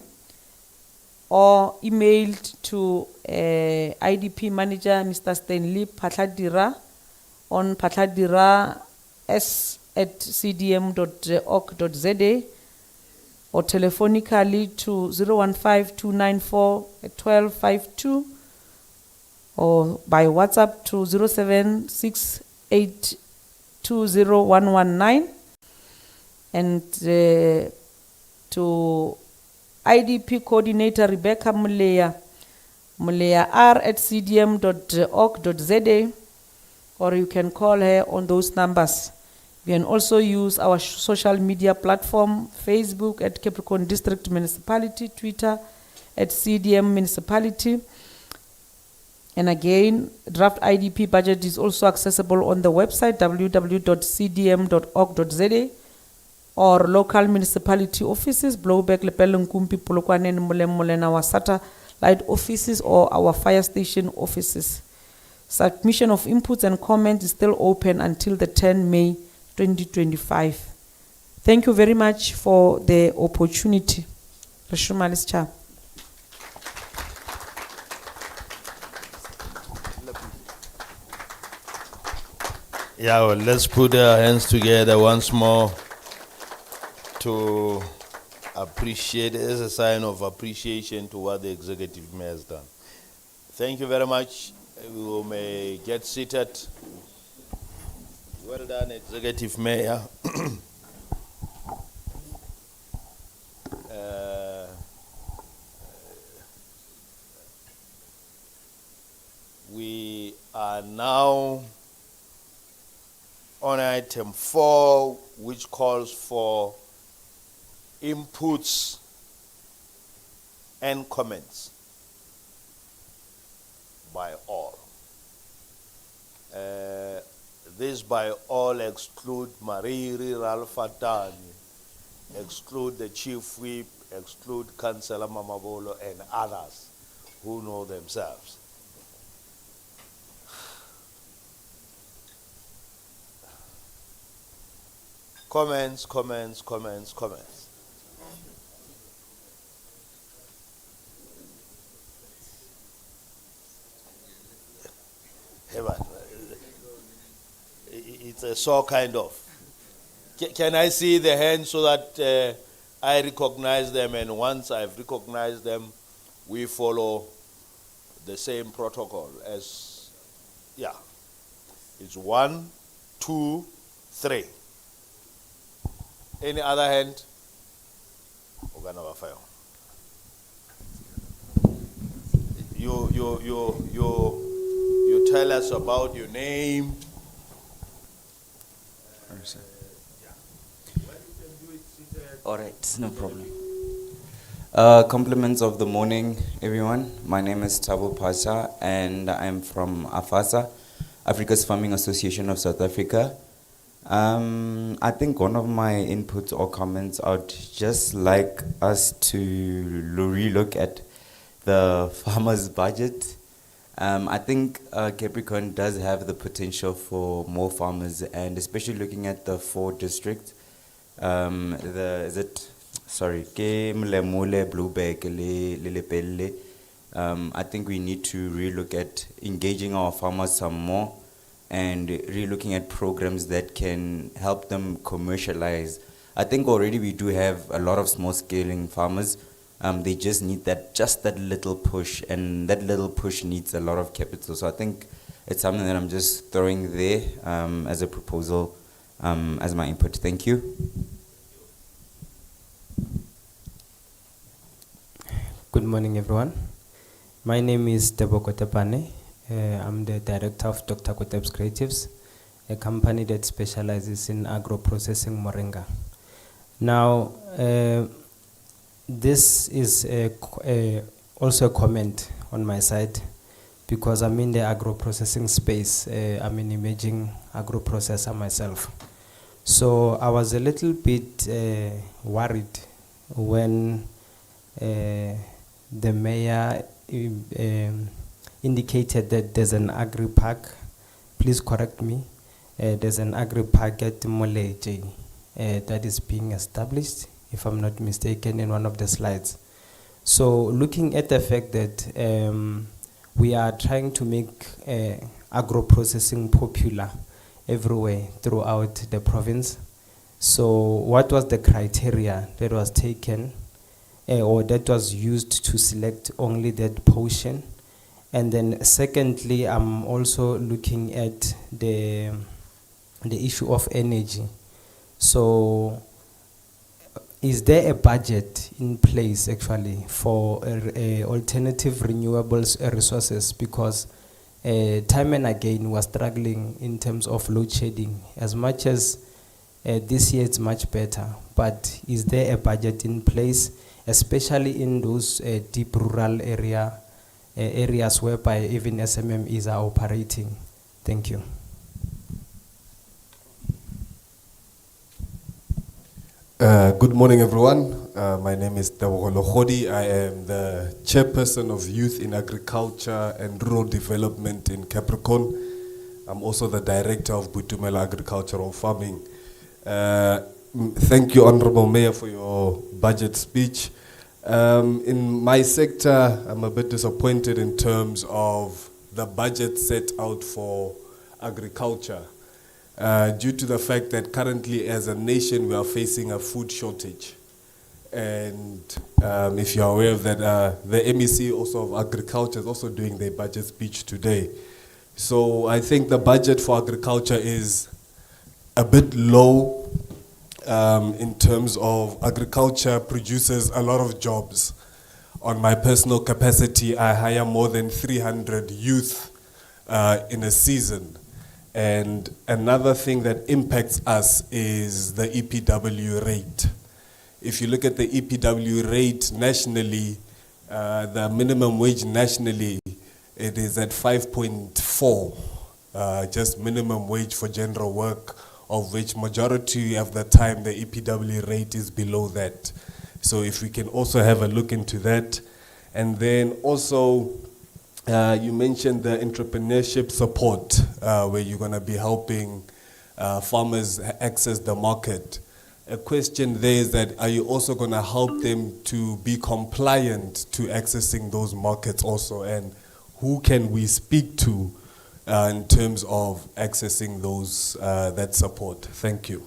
[SPEAKER 4] or emailed to IDP manager Mr. Stanley Patladira on patladira@cdm.org.za, or telephonically to 015-294-1252, or by WhatsApp to 0768201119, and to IDP coordinator Rebecca Muleya r@cdm.org.za, or you can call her on those numbers. You can also use our social media platform, Facebook at Capricorn District Municipality, Twitter at CDM Municipality. And again, draft IDP budget is also accessible on the website www.cdm.org.za, or local municipality offices, Blowback, Lepelle-Nkumpi, Polokwane, Molemole, and our light offices or our fire station offices. Submission of inputs and comments is still open until the 10 May 2025. Thank you very much for the opportunity. Reshumalis Chair.
[SPEAKER 1] Yeah, well, let's put our hands together once more to appreciate, as a sign of appreciation to what the executive mayor has done. Thank you very much. You may get seated. Well done, executive mayor. We are now on item 4, which calls for inputs and comments by all. This by all exclude Mariri Ralfatani, exclude the chief whip, exclude Councillor Mamabolo and others who know themselves. Comments. It's a sore kind of. Can I see the hands so that I recognize them, and once I've recognized them, we follow the same protocol as, yeah. It's 1, 2, 3. Any other hand? You tell us about your name.
[SPEAKER 5] All right, no problem. Compliments of the morning, everyone. My name is Thabo Pasha, and I'm from AFASA, Africa's Farming Association of South Africa. I think one of my inputs or comments, I'd just like us to relook at the farmers' budget. I think Capricorn does have the potential for more farmers, and especially looking at the 4 districts. Ke Mlemule, Blueberg, Lepelle. I think we need to relook at engaging our farmers some more and relooking at programs that can help them commercialize. I think already we do have a lot of small scaling farmers. They just need that little push, and that little push needs a lot of capital. So I think it's something that I'm just throwing there as a proposal, as my input. Thank you.
[SPEAKER 6] Good morning, everyone. My name is Debo Kotepane. I'm the director of Dr. Kotep's Creatives, a company that specializes in agro-processing moringa. Now, this is also a comment on my side, because I'm in the agro-processing space. I'm an emerging agro-processor myself. So I was a little bit worried when the mayor indicated that there's an agri-park. Please correct me. There's an agri-park at Moleje that is being established, if I'm not mistaken, in one of the slides. So looking at the fact that we are trying to make agro-processing popular everywhere throughout the province. So what was the criteria that was taken or that was used to select only that portion? And then secondly, I'm also looking at the issue of energy. So is there a budget in place actually for alternative renewables resources? Because time and again we're struggling in terms of load shedding. As much as this year it's much better, but is there a budget in place, especially in those deep rural areas whereby even SMMEs are operating? Thank you.
[SPEAKER 7] Good morning, everyone. My name is Tebogolo Khodi. I am the chairperson of Youth in Agriculture and Rural Development in Capricorn. I'm also the director of Butumela Agricultural Farming. Thank you, Honorable Mayor, for your budget speech. In my sector, I'm a bit disappointed in terms of the budget set out for agriculture. Due to the fact that currently as a nation we are facing a food shortage. And if you're aware of that, the MEC also of Agriculture is also doing their budget speech today. So I think the budget for agriculture is a bit low in terms of agriculture produces a lot of jobs. On my personal capacity, I hire more than 300 youth in a season. And another thing that impacts us is the EPW rate. If you look at the EPW rate nationally, the minimum wage nationally, it is at 5.4, just minimum wage for general work, of which majority of the time the EPW rate is below that. So if we can also have a look into that. And then also, you mentioned the entrepreneurship support, where you're going to be helping farmers access the market. A question there is that, are you also going to help them to be compliant to accessing those markets also? And who can we speak to in terms of accessing those that support? Thank you.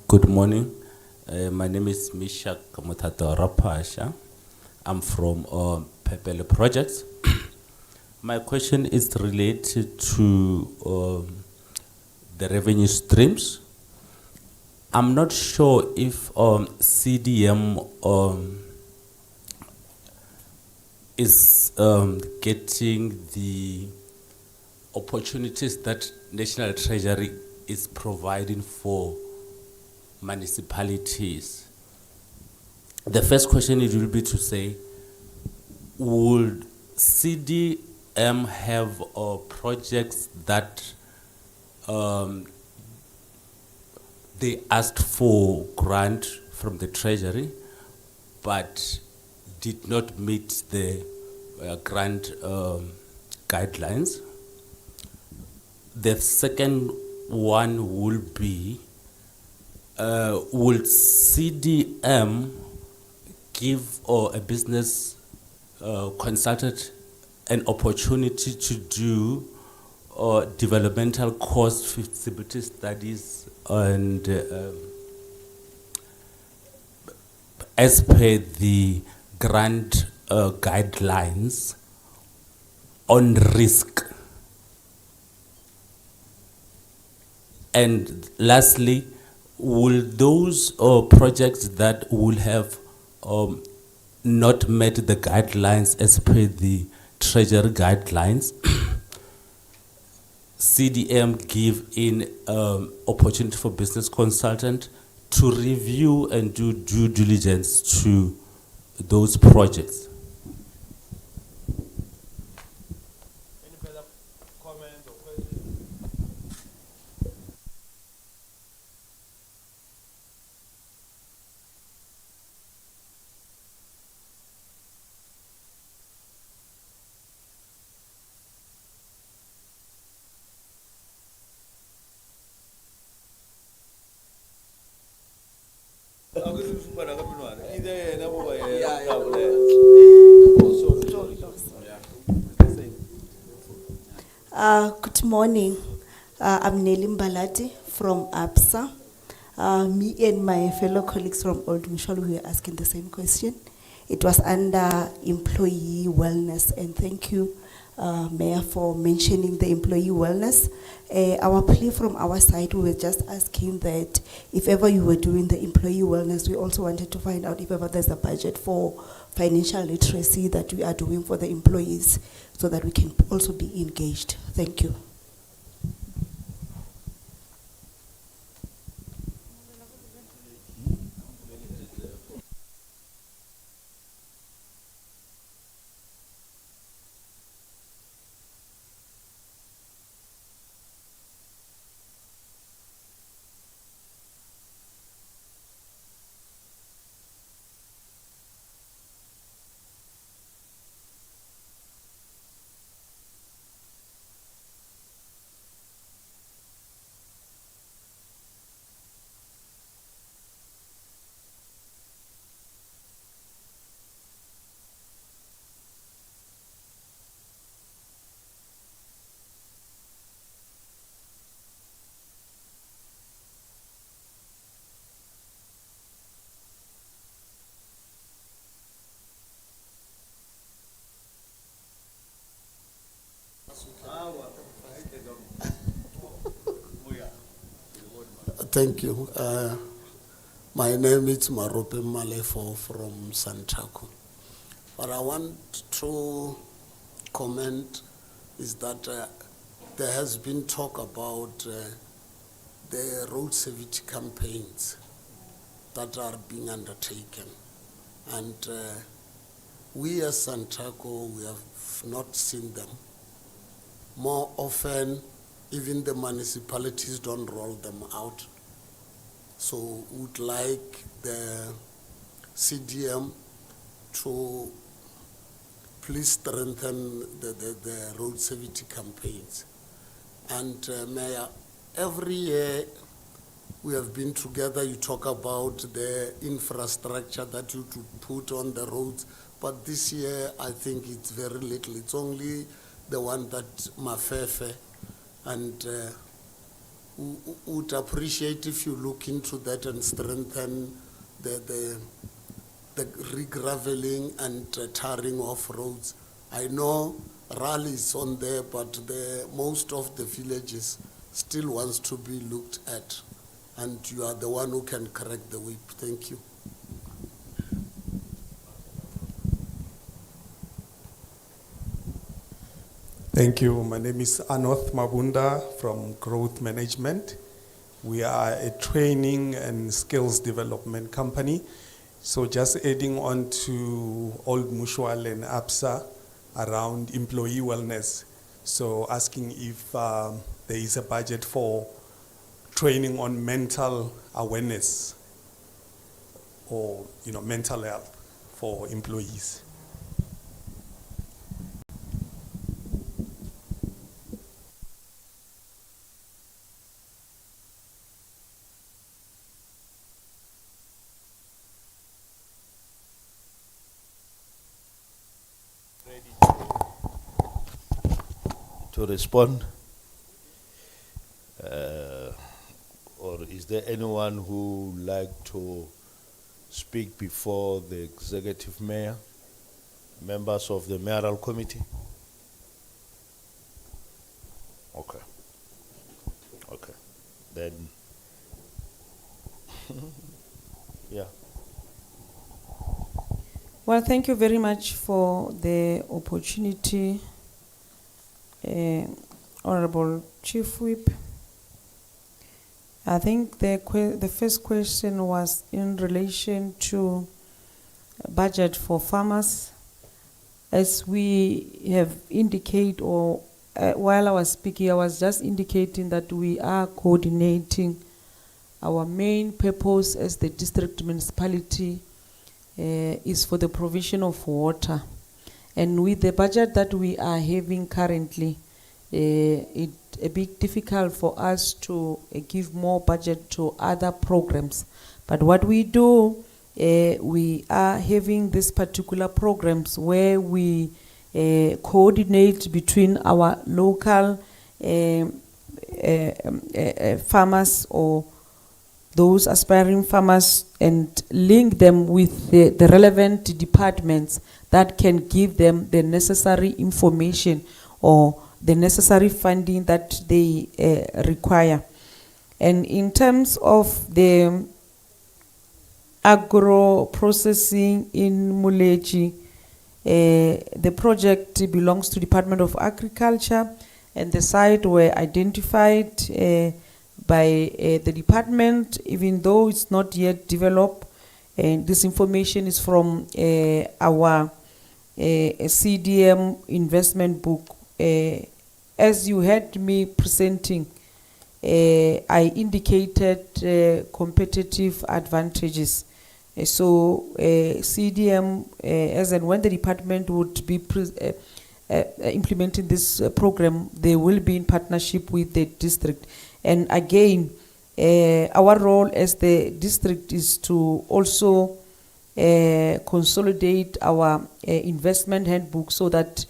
[SPEAKER 8] Good morning. My name is Mishak Muthato Rapasha. I'm from Pepele Projects. My question is related to the revenue streams. I'm not sure if CDM is getting the opportunities that National Treasury is providing for municipalities. The first question it will be to say, would CDM have projects that they asked for grant from the Treasury but did not meet the grant guidelines? The second one will be, will CDM give a business consultant an opportunity to do developmental cost feasibility studies and as per the grant guidelines on risk? And lastly, will those projects that will have not met the guidelines as per the Treasury guidelines, CDM give in opportunity for business consultant to review and do due diligence to those projects?
[SPEAKER 1] Any further comments or questions?
[SPEAKER 9] Good morning. I'm Nelly Mbalati from APSA. Me and my fellow colleagues from Old Mutual were asking the same question. It was under employee wellness, and thank you, Mayor, for mentioning the employee wellness. Our plea from our side, we were just asking that if ever you were doing the employee wellness, we also wanted to find out if ever there's a budget for financial literacy that we are doing for the employees so that we can also be engaged. Thank you.
[SPEAKER 10] Thank you. My name is Marope Malefo from Santaco. What I want to comment is that there has been talk about the road safety campaigns that are being undertaken. And we as Santaco, we have not seen them. More often, even the municipalities don't roll them out. So would like the CDM to please strengthen the road safety campaigns. And Mayor, every year we have been together, you talk about the infrastructure that you to put on the roads, but this year I think it's very little. It's only the one that Mafefe, and would appreciate if you look into that and strengthen the regraveling and tarring of roads. I know Raleigh is on there, but most of the villages still wants to be looked at, and you are the one who can correct the whip. Thank you.
[SPEAKER 11] Thank you. My name is Anoth Mabunda from Growth Management. We are a training and skills development company. So just adding on to Old Mutual and APSA around employee wellness. So asking if there is a budget for training on mental awareness or mental health for employees.
[SPEAKER 1] To respond? Or is there anyone who would like to speak before the executive mayor, members of the mayoral committee? Okay. Okay. Then, yeah.
[SPEAKER 4] Well, thank you very much for the opportunity, Honorable Chief Whip. I think the first question was in relation to budget for farmers. As we have indicated, or while I was speaking, I was just indicating that we are coordinating. Our main purpose as the district municipality is for the provision of water. And with the budget that we are having currently, it's a bit difficult for us to give more budget to other programs. But what we do, we are having these particular programs where we coordinate between our local farmers or those aspiring farmers and link them with the relevant departments that can give them the necessary information or the necessary funding that they require. And in terms of the agro-processing in Muleji, the project belongs to Department of Agriculture, and the site were identified by the department, even though it's not yet developed. And this information is from our CDM investment book. As you heard me presenting, I indicated competitive advantages. So CDM, as and when the department would be implementing this program, they will be in partnership with the district. And again, our role as the district is to also consolidate our investment handbook so that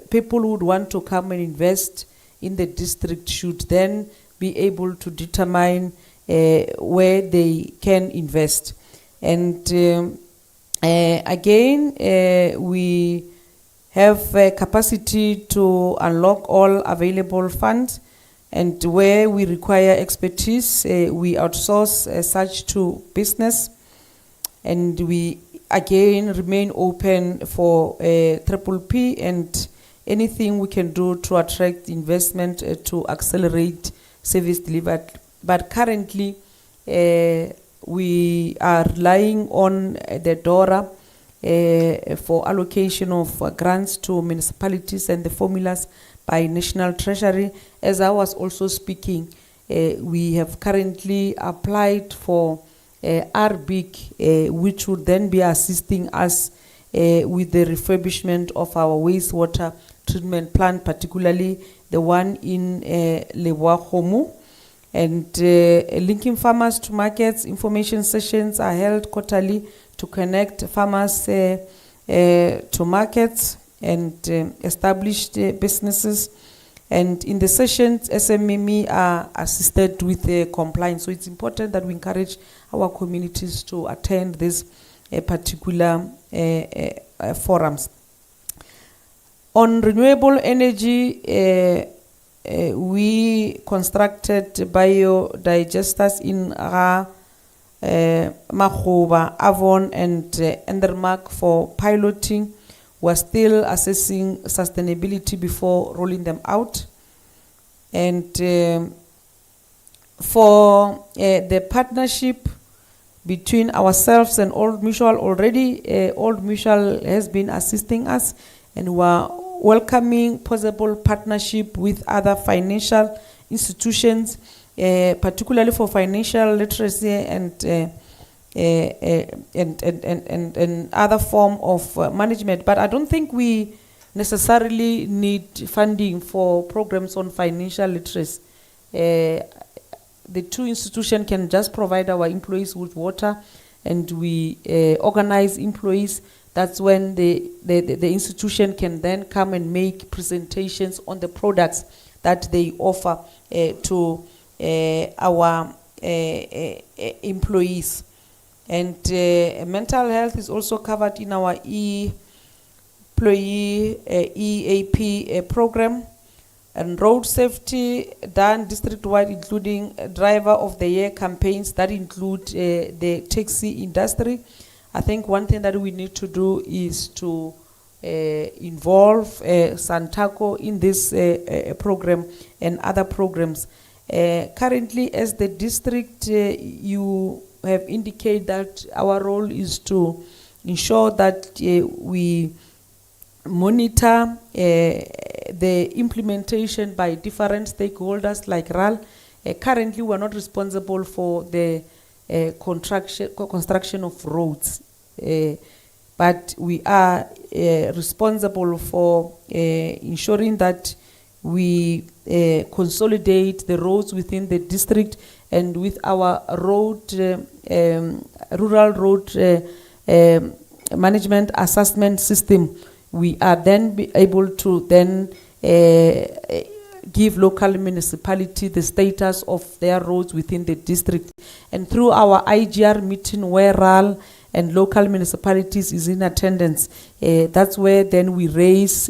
[SPEAKER 4] people who would want to come and invest in the district should then be able to determine where they can invest. And again, we have capacity to unlock all available funds, and where we require expertise, we outsource such to business, and we again remain open for Triple P and anything we can do to attract investment to accelerate service delivered. But currently, we are relying on the DORA for allocation of grants to municipalities and the formulas by National Treasury. As I was also speaking, we have currently applied for RBIC, which would then be assisting us with the refurbishment of our wastewater treatment plant, particularly the one in Leboahomu. And linking farmers to markets, information sessions are held quarterly to connect farmers to markets and established businesses. And in the sessions, SMME are assisted with compliance. So it's important that we encourage our communities to attend these particular forums. On renewable energy, we constructed biodigesters in Makgoba, Avon, and Endermark for piloting. We're still assessing sustainability before rolling them out. And for the partnership between ourselves and Old Mutual, already Old Mutual has been assisting us, and we're welcoming possible partnership with other financial institutions, particularly for financial literacy and other form of management. But I don't think we necessarily need funding for programs on financial literacy. The two institutions can just provide our employees with water, and we organize employees. That's when the institution can then come and make presentations on the products that they offer to our employees. And mental health is also covered in our employee EAP program. And road safety done district-wide, including Driver of the Year campaigns that include the taxi industry. I think one thing that we need to do is to involve Santaco in this program and other programs. Currently, as the district, you have indicated that our role is to ensure that we monitor the implementation by different stakeholders like RAL. Currently, we are not responsible for the construction of roads, but we are responsible for ensuring that we consolidate the roads within the district, and with our road, rural road management assessment system, we are then be able to then give local municipality the status of their roads within the district. And through our IGR meeting where RAL and local municipalities is in attendance, that's where then we raise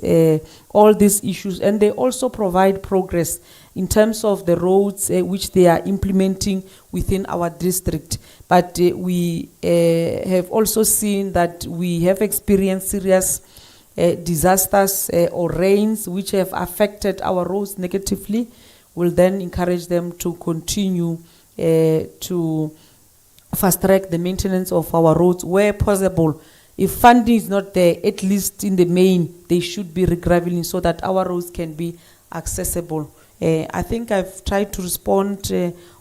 [SPEAKER 4] all these issues, and they also provide progress in terms of the roads which they are implementing within our district. But we have also seen that we have experienced serious disasters or rains which have affected our roads negatively. We'll then encourage them to continue to fast track the maintenance of our roads where possible. If funding is not there, at least in the main, they should be regraveling so that our roads can be accessible. I think I've tried to respond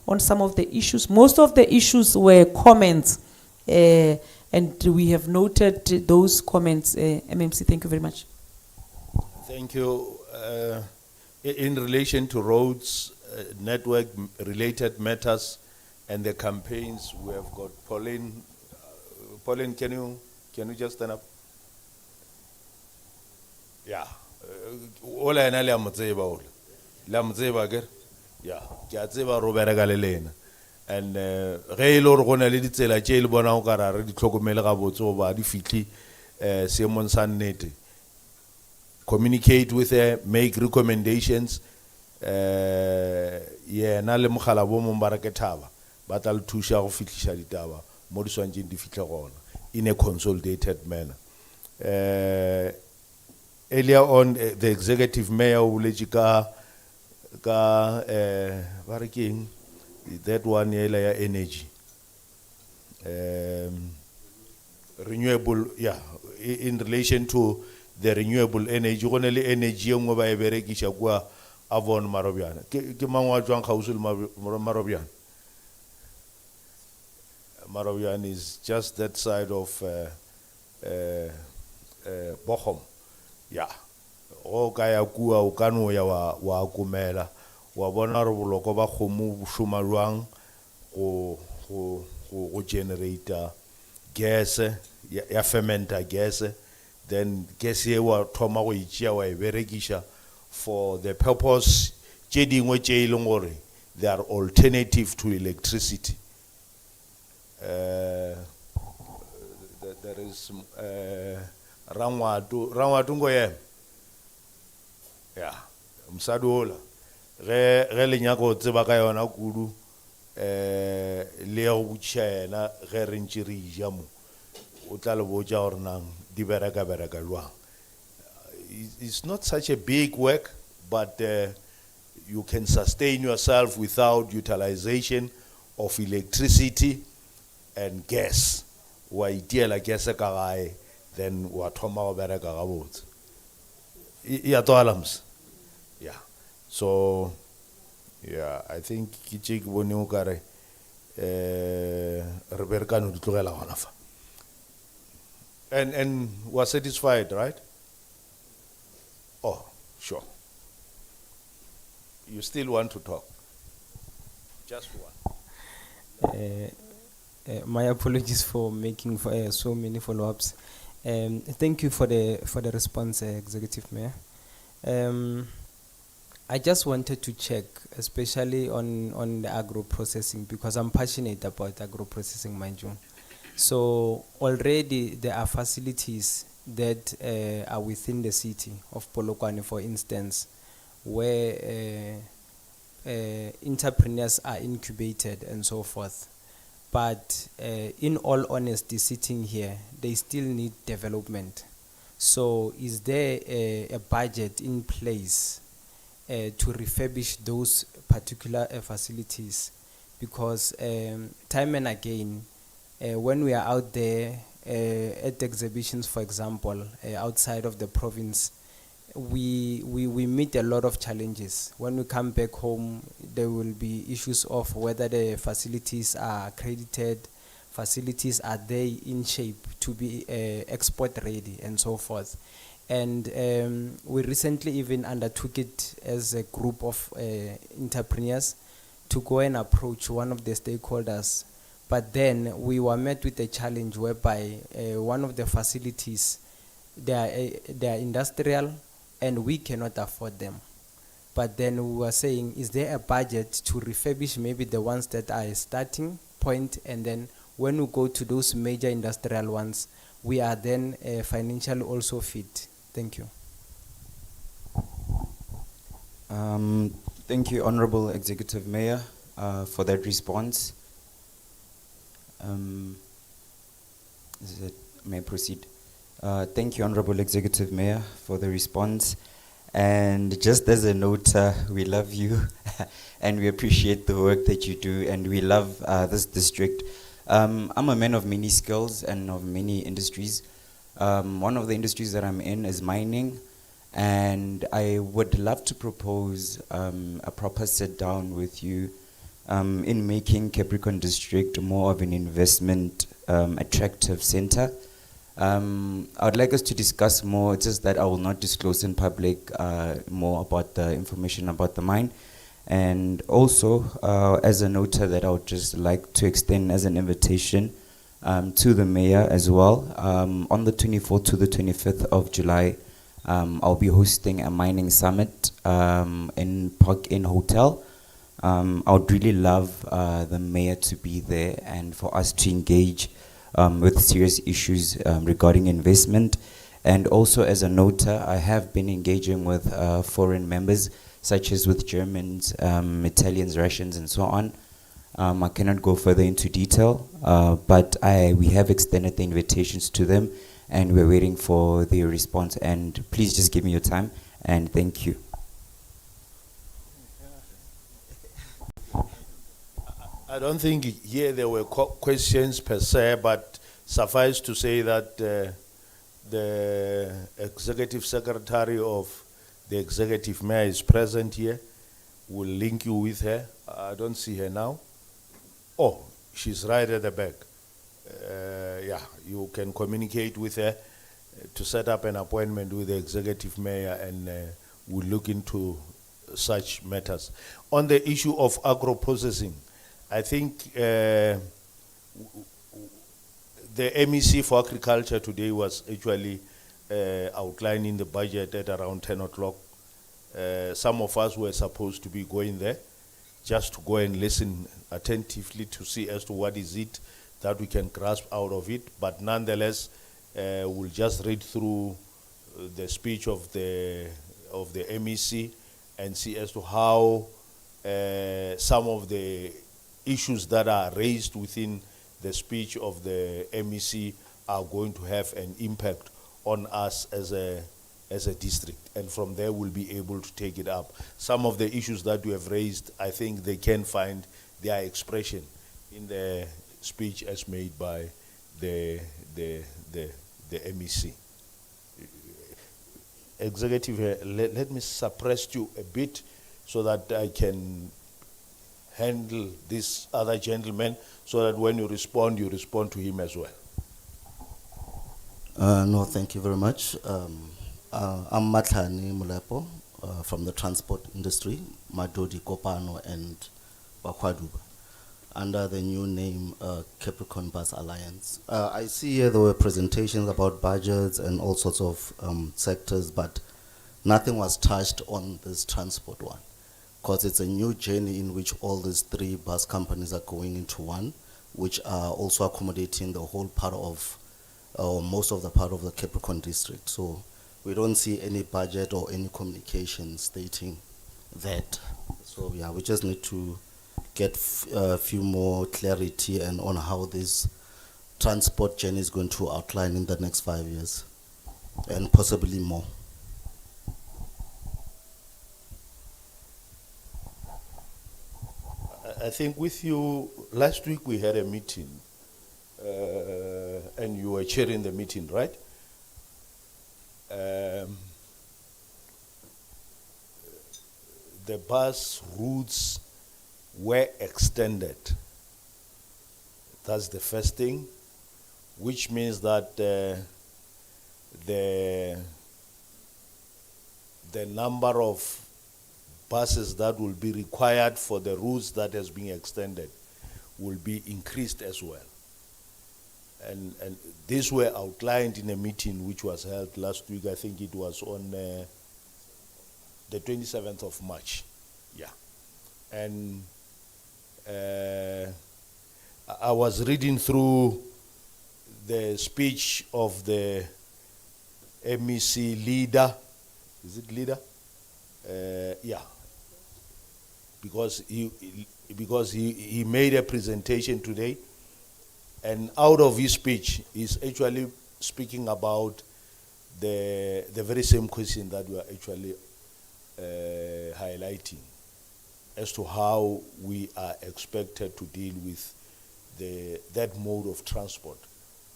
[SPEAKER 4] on some of the issues. Most of the issues were comments, and we have noted those comments. MMC, thank you very much.
[SPEAKER 1] Thank you. In relation to roads, network-related matters, and the campaigns, we have got Pauline. Pauline, can you just stand up? Yeah. Ola ena le amotseba ola. Le amotseba ke? Yeah. Ke a tseba ro bereka le lena. And ge ile re gona le ditsela tše le bona o ka ra re di tlhokomele ga botse go ba di fitli seemong sa nnete. Communicate with her, make recommendations. Yena le mogala bo mong ba re ke Thaba ba tla le thuša go fitliša ditaba mo di swantšeng di fitlhe gona in a consolidated manner. Earlier on, the executive mayor o boletše ka ba re ke eng, that one ya energy, renewable, yeah, in relation to the renewable energy. Go na le energy engwe ba e berekiša kwa Avon Marobiana. Ke mang wa tswang kgauswi le Marobiana? Marobiana is just that side of Bochum. Yeah. O ka ya kua o ka no ya wa kumela wa bona re boloko ba kgomo bo šoma jwang go generate gas ya fermenter gas, then gas ye wa thoma go itšea wa e berekiša for the purpose tše dingwe tše e leng gore they are alternative to electricity. There is Rangwatu ngoye. Yeah, msadi ola ge le nyaka go tseba ka yona kudu le go butšhaena ge re ntše re ija mo o tla le botša gore nang di bereka jwang. It's not such a big work, but you can sustain yourself without utilization of electricity and gas. Wa itiela gas ka gae, then wa thoma go bereka ga botse. Ya toalams. Yeah. So yeah, I think ke tše ke bone o kare re berekano di tlogela gona fa. And was satisfied, right? Oh, sure. You still want to talk? Just one.
[SPEAKER 6] My apologies for making so many follow-ups. Thank you for the response, Executive Mayor. I just wanted to check, especially on the agro-processing, because I'm passionate about agro-processing, mind you. So already there are facilities that are within the city of Polokwane, for instance, where entrepreneurs are incubated and so forth. But in all honesty, sitting here, they still need development. So is there a budget in place to refurbish those particular facilities? Because time and again, when we are out there at exhibitions, for example, outside of the province, we meet a lot of challenges. When we come back home, there will be issues of whether the facilities are accredited, facilities are they in shape to be export ready, and so forth. And we recently even undertook it as a group of entrepreneurs to go and approach one of the stakeholders. But then we were met with a challenge whereby one of the facilities, they are industrial, and we cannot afford them. But then we were saying, is there a budget to refurbish maybe the ones that are a starting point, and then when we go to those major industrial ones, we are then financially also fit. Thank you.
[SPEAKER 5] Thank you, Honorable Executive Mayor, for that response. May I proceed? Thank you, Honorable Executive Mayor, for the response. And just as a note, we love you and we appreciate the work that you do, and we love this district. I'm a man of many skills and of many industries. One of the industries that I'm in is mining, and I would love to propose a proper sit down with you in making Capricorn District more of an investment attractive center. I would like us to discuss more, just that I will not disclose in public more about the information about the mine. And also, as a nota that I would just like to extend as an invitation to the mayor as well. On the 24th to the 25th of July, I'll be hosting a mining summit in Park Inn Hotel. I would really love the mayor to be there and for us to engage with serious issues regarding investment. And also, as a nota, I have been engaging with foreign members, such as with Germans, Italians, Russians, and so on. I cannot go further into detail, but we have extended the invitations to them, and we're waiting for their response. And please just give me your time, and thank you.
[SPEAKER 1] I don't think here there were questions per se, but suffice to say that the executive secretary of the executive mayor is present here. We'll link you with her. I don't see her now. Oh, she's right at the back. Yeah, you can communicate with her to set up an appointment with the executive mayor, and we'll look into such matters. On the issue of agro-processing, I think the MEC for agriculture today was actually outlining the budget at around 10 o'clock. Some of us were supposed to be going there just to go and listen attentively to see as to what is it that we can grasp out of it. But nonetheless, we'll just read through the speech of the MEC and see as to how some of the issues that are raised within the speech of the MEC are going to have an impact on us as a district, and from there we'll be able to take it up. Some of the issues that you have raised, I think they can find their expression in the speech as made by the MEC. Executive, let me suppress you a bit so that I can handle this other gentleman, so that when you respond to him as well.
[SPEAKER 12] No, thank you very much. I'm Matlani Mulepo from the transport industry, Madodi Kopano and Bakwaduba, under the new name Capricorn Bus Alliance. I see here there were presentations about budgets and all sorts of sectors, but nothing was touched on this transport one, because it's a new journey in which all these three bus companies are going into one, which are also accommodating the whole part of, or most of the part of the Capricorn district. So we don't see any budget or any communication stating that. So yeah, we just need to get a few more clarity and on how this transport journey is going to outline in the next 5 years, and possibly more.
[SPEAKER 1] I think with you, last week we had a meeting, and you were chairing the meeting, right? The bus routes were extended. That's the first thing, which means that the number of buses that will be required for the routes that has been extended will be increased as well. And these were outlined in a meeting which was held last week. I think it was on the 27th of March. Yeah. And I was reading through the speech of the MEC leader. Is it leader? Yeah. Because he made a presentation today, and out of his speech, he's actually speaking about the very same question that we are actually highlighting as to how we are expected to deal with that mode of transport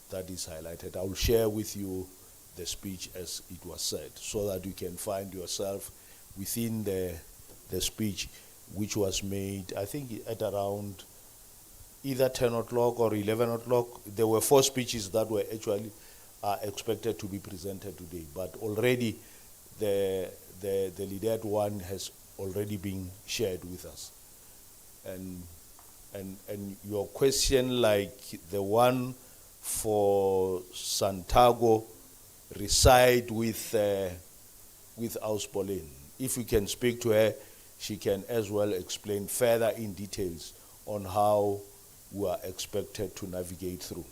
[SPEAKER 1] that is highlighted. I will share with you the speech as it was said, so that you can find yourself within the speech, which was made, I think, at around either 10 o'clock or 11 o'clock. There were 4 speeches that were actually expected to be presented today, but already the leader one has already been shared with us. And your question, like the one for Santiago, reside with Auspolin. If we can speak to her, she can as well explain further in details on how we are expected to navigate through.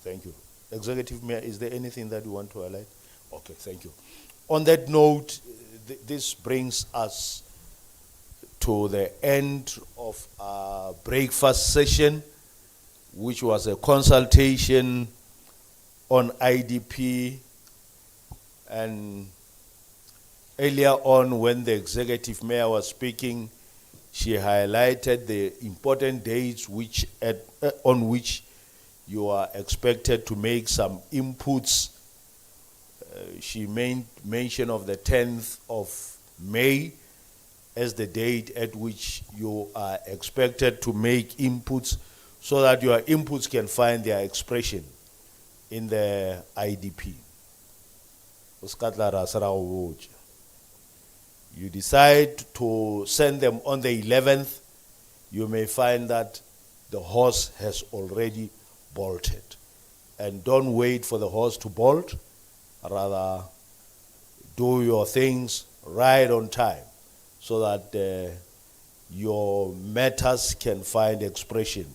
[SPEAKER 1] Thank you. Executive Mayor, is there anything that you want to highlight? Okay, thank you. On that note, this brings us to the end of our breakfast session, which was a consultation on IDP. And earlier on, when the executive mayor was speaking, she highlighted the important dates on which you are expected to make some inputs. She made mention of the 10th of May as the date at which you are expected to make inputs, so that your inputs can find their expression in the IDP. You decide to send them on the 11th, you may find that the horse has already bolted. And don't wait for the horse to bolt, rather do your things right on time, so that your matters can find expression.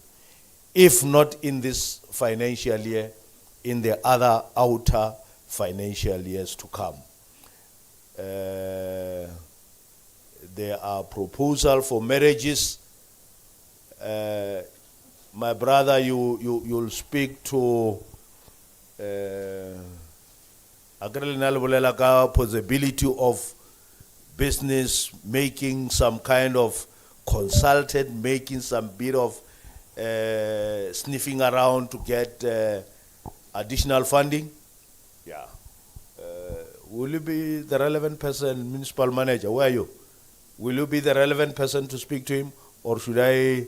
[SPEAKER 1] If not in this financial year, in the other outer financial years to come. There are proposals for marriages. My brother, you'll speak to possibility of business making some kind of consultant, making some bit of sniffing around to get additional funding. Yeah. Will you be the relevant person, municipal manager? Where are you? Will you be the relevant person to speak to him, or should I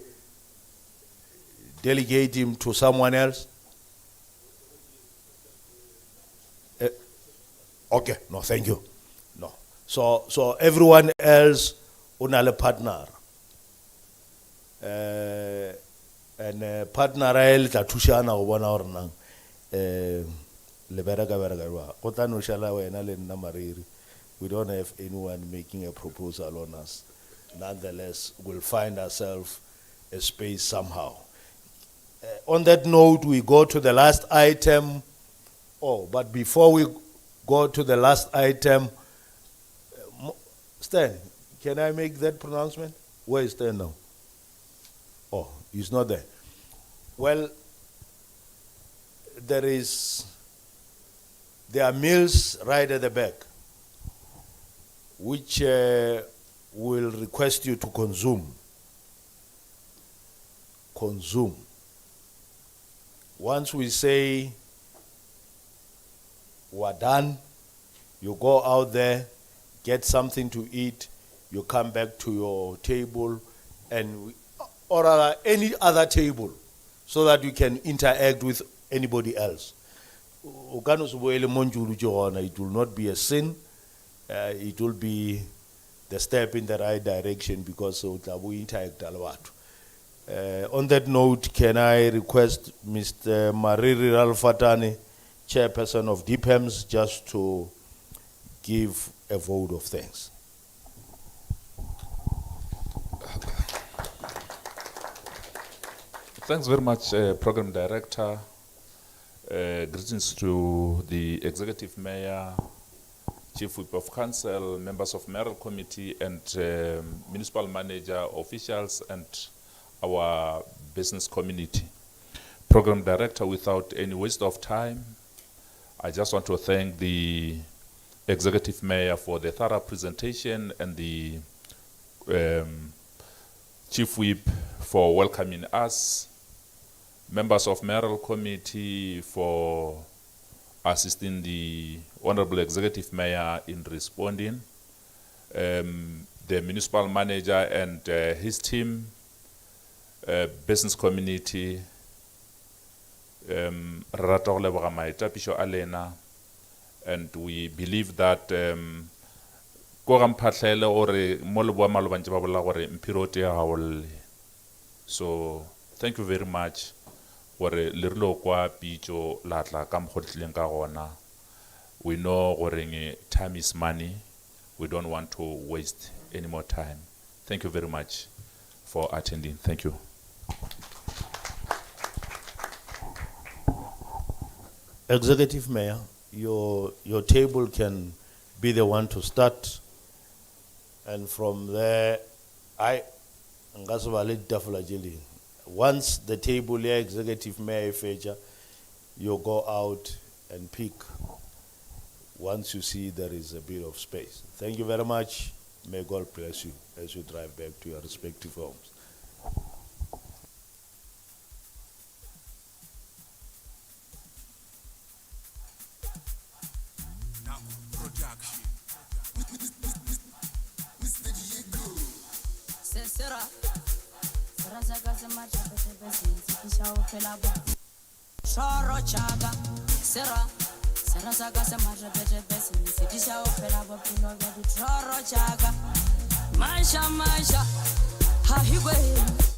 [SPEAKER 1] delegate him to someone else? Okay, no, thank you. No. So everyone else unale partner. And partner el tatushana ubona ornang leberaka beraka kotano shala wena le nna mariri. We don't have anyone making a proposal on us. Nonetheless, we'll find ourselves a space somehow. On that note, we go to the last item. Oh, but before we go to the last item, Stan, can I make that pronouncement? Where is Stan now? Oh, he's not there. Well, there are meals right at the back, which will request you to consume. Consume. Once we say we're done, you go out there, get something to eat, you come back to your table, or any other table, so that you can interact with anybody else. It will not be a sin. It will be the step in the right direction, because we interact a lot. On that note, can I request Mr. Mariri Ralfatani, chairperson of DPEMS, just to give a vote of thanks.
[SPEAKER 13] Thanks very much, Program Director. Greetings to the Executive Mayor, Chief Whip of Council, members of Mayoral Committee, and Municipal Manager, officials, and our business community. Program Director, without any waste of time, I just want to thank the Executive Mayor for the thorough presentation and the Chief Whip for welcoming us, members of Mayoral Committee for assisting the Honorable Executive Mayor in responding, the Municipal Manager and his team, business community, Rarato go leboga maitapišo a lena, and we believe that ko ga mphatlhele gore mo le boa malobantse ba bolela gore mphiro o tea gaolle. So thank you very much gore le rile kwa pitšo la tla ka mokgwa tlileng ka gona. We know gore time is money. We don't want to waste any more time. Thank you very much for attending. Thank you.
[SPEAKER 1] Executive Mayor, your table can be the one to start, and from there, once the table here, Executive Mayor feature, you go out and pick once you see there is a bit of space. Thank you very much. May God bless you as you drive back to your respective homes.
[SPEAKER 14] Masha, ha higwe.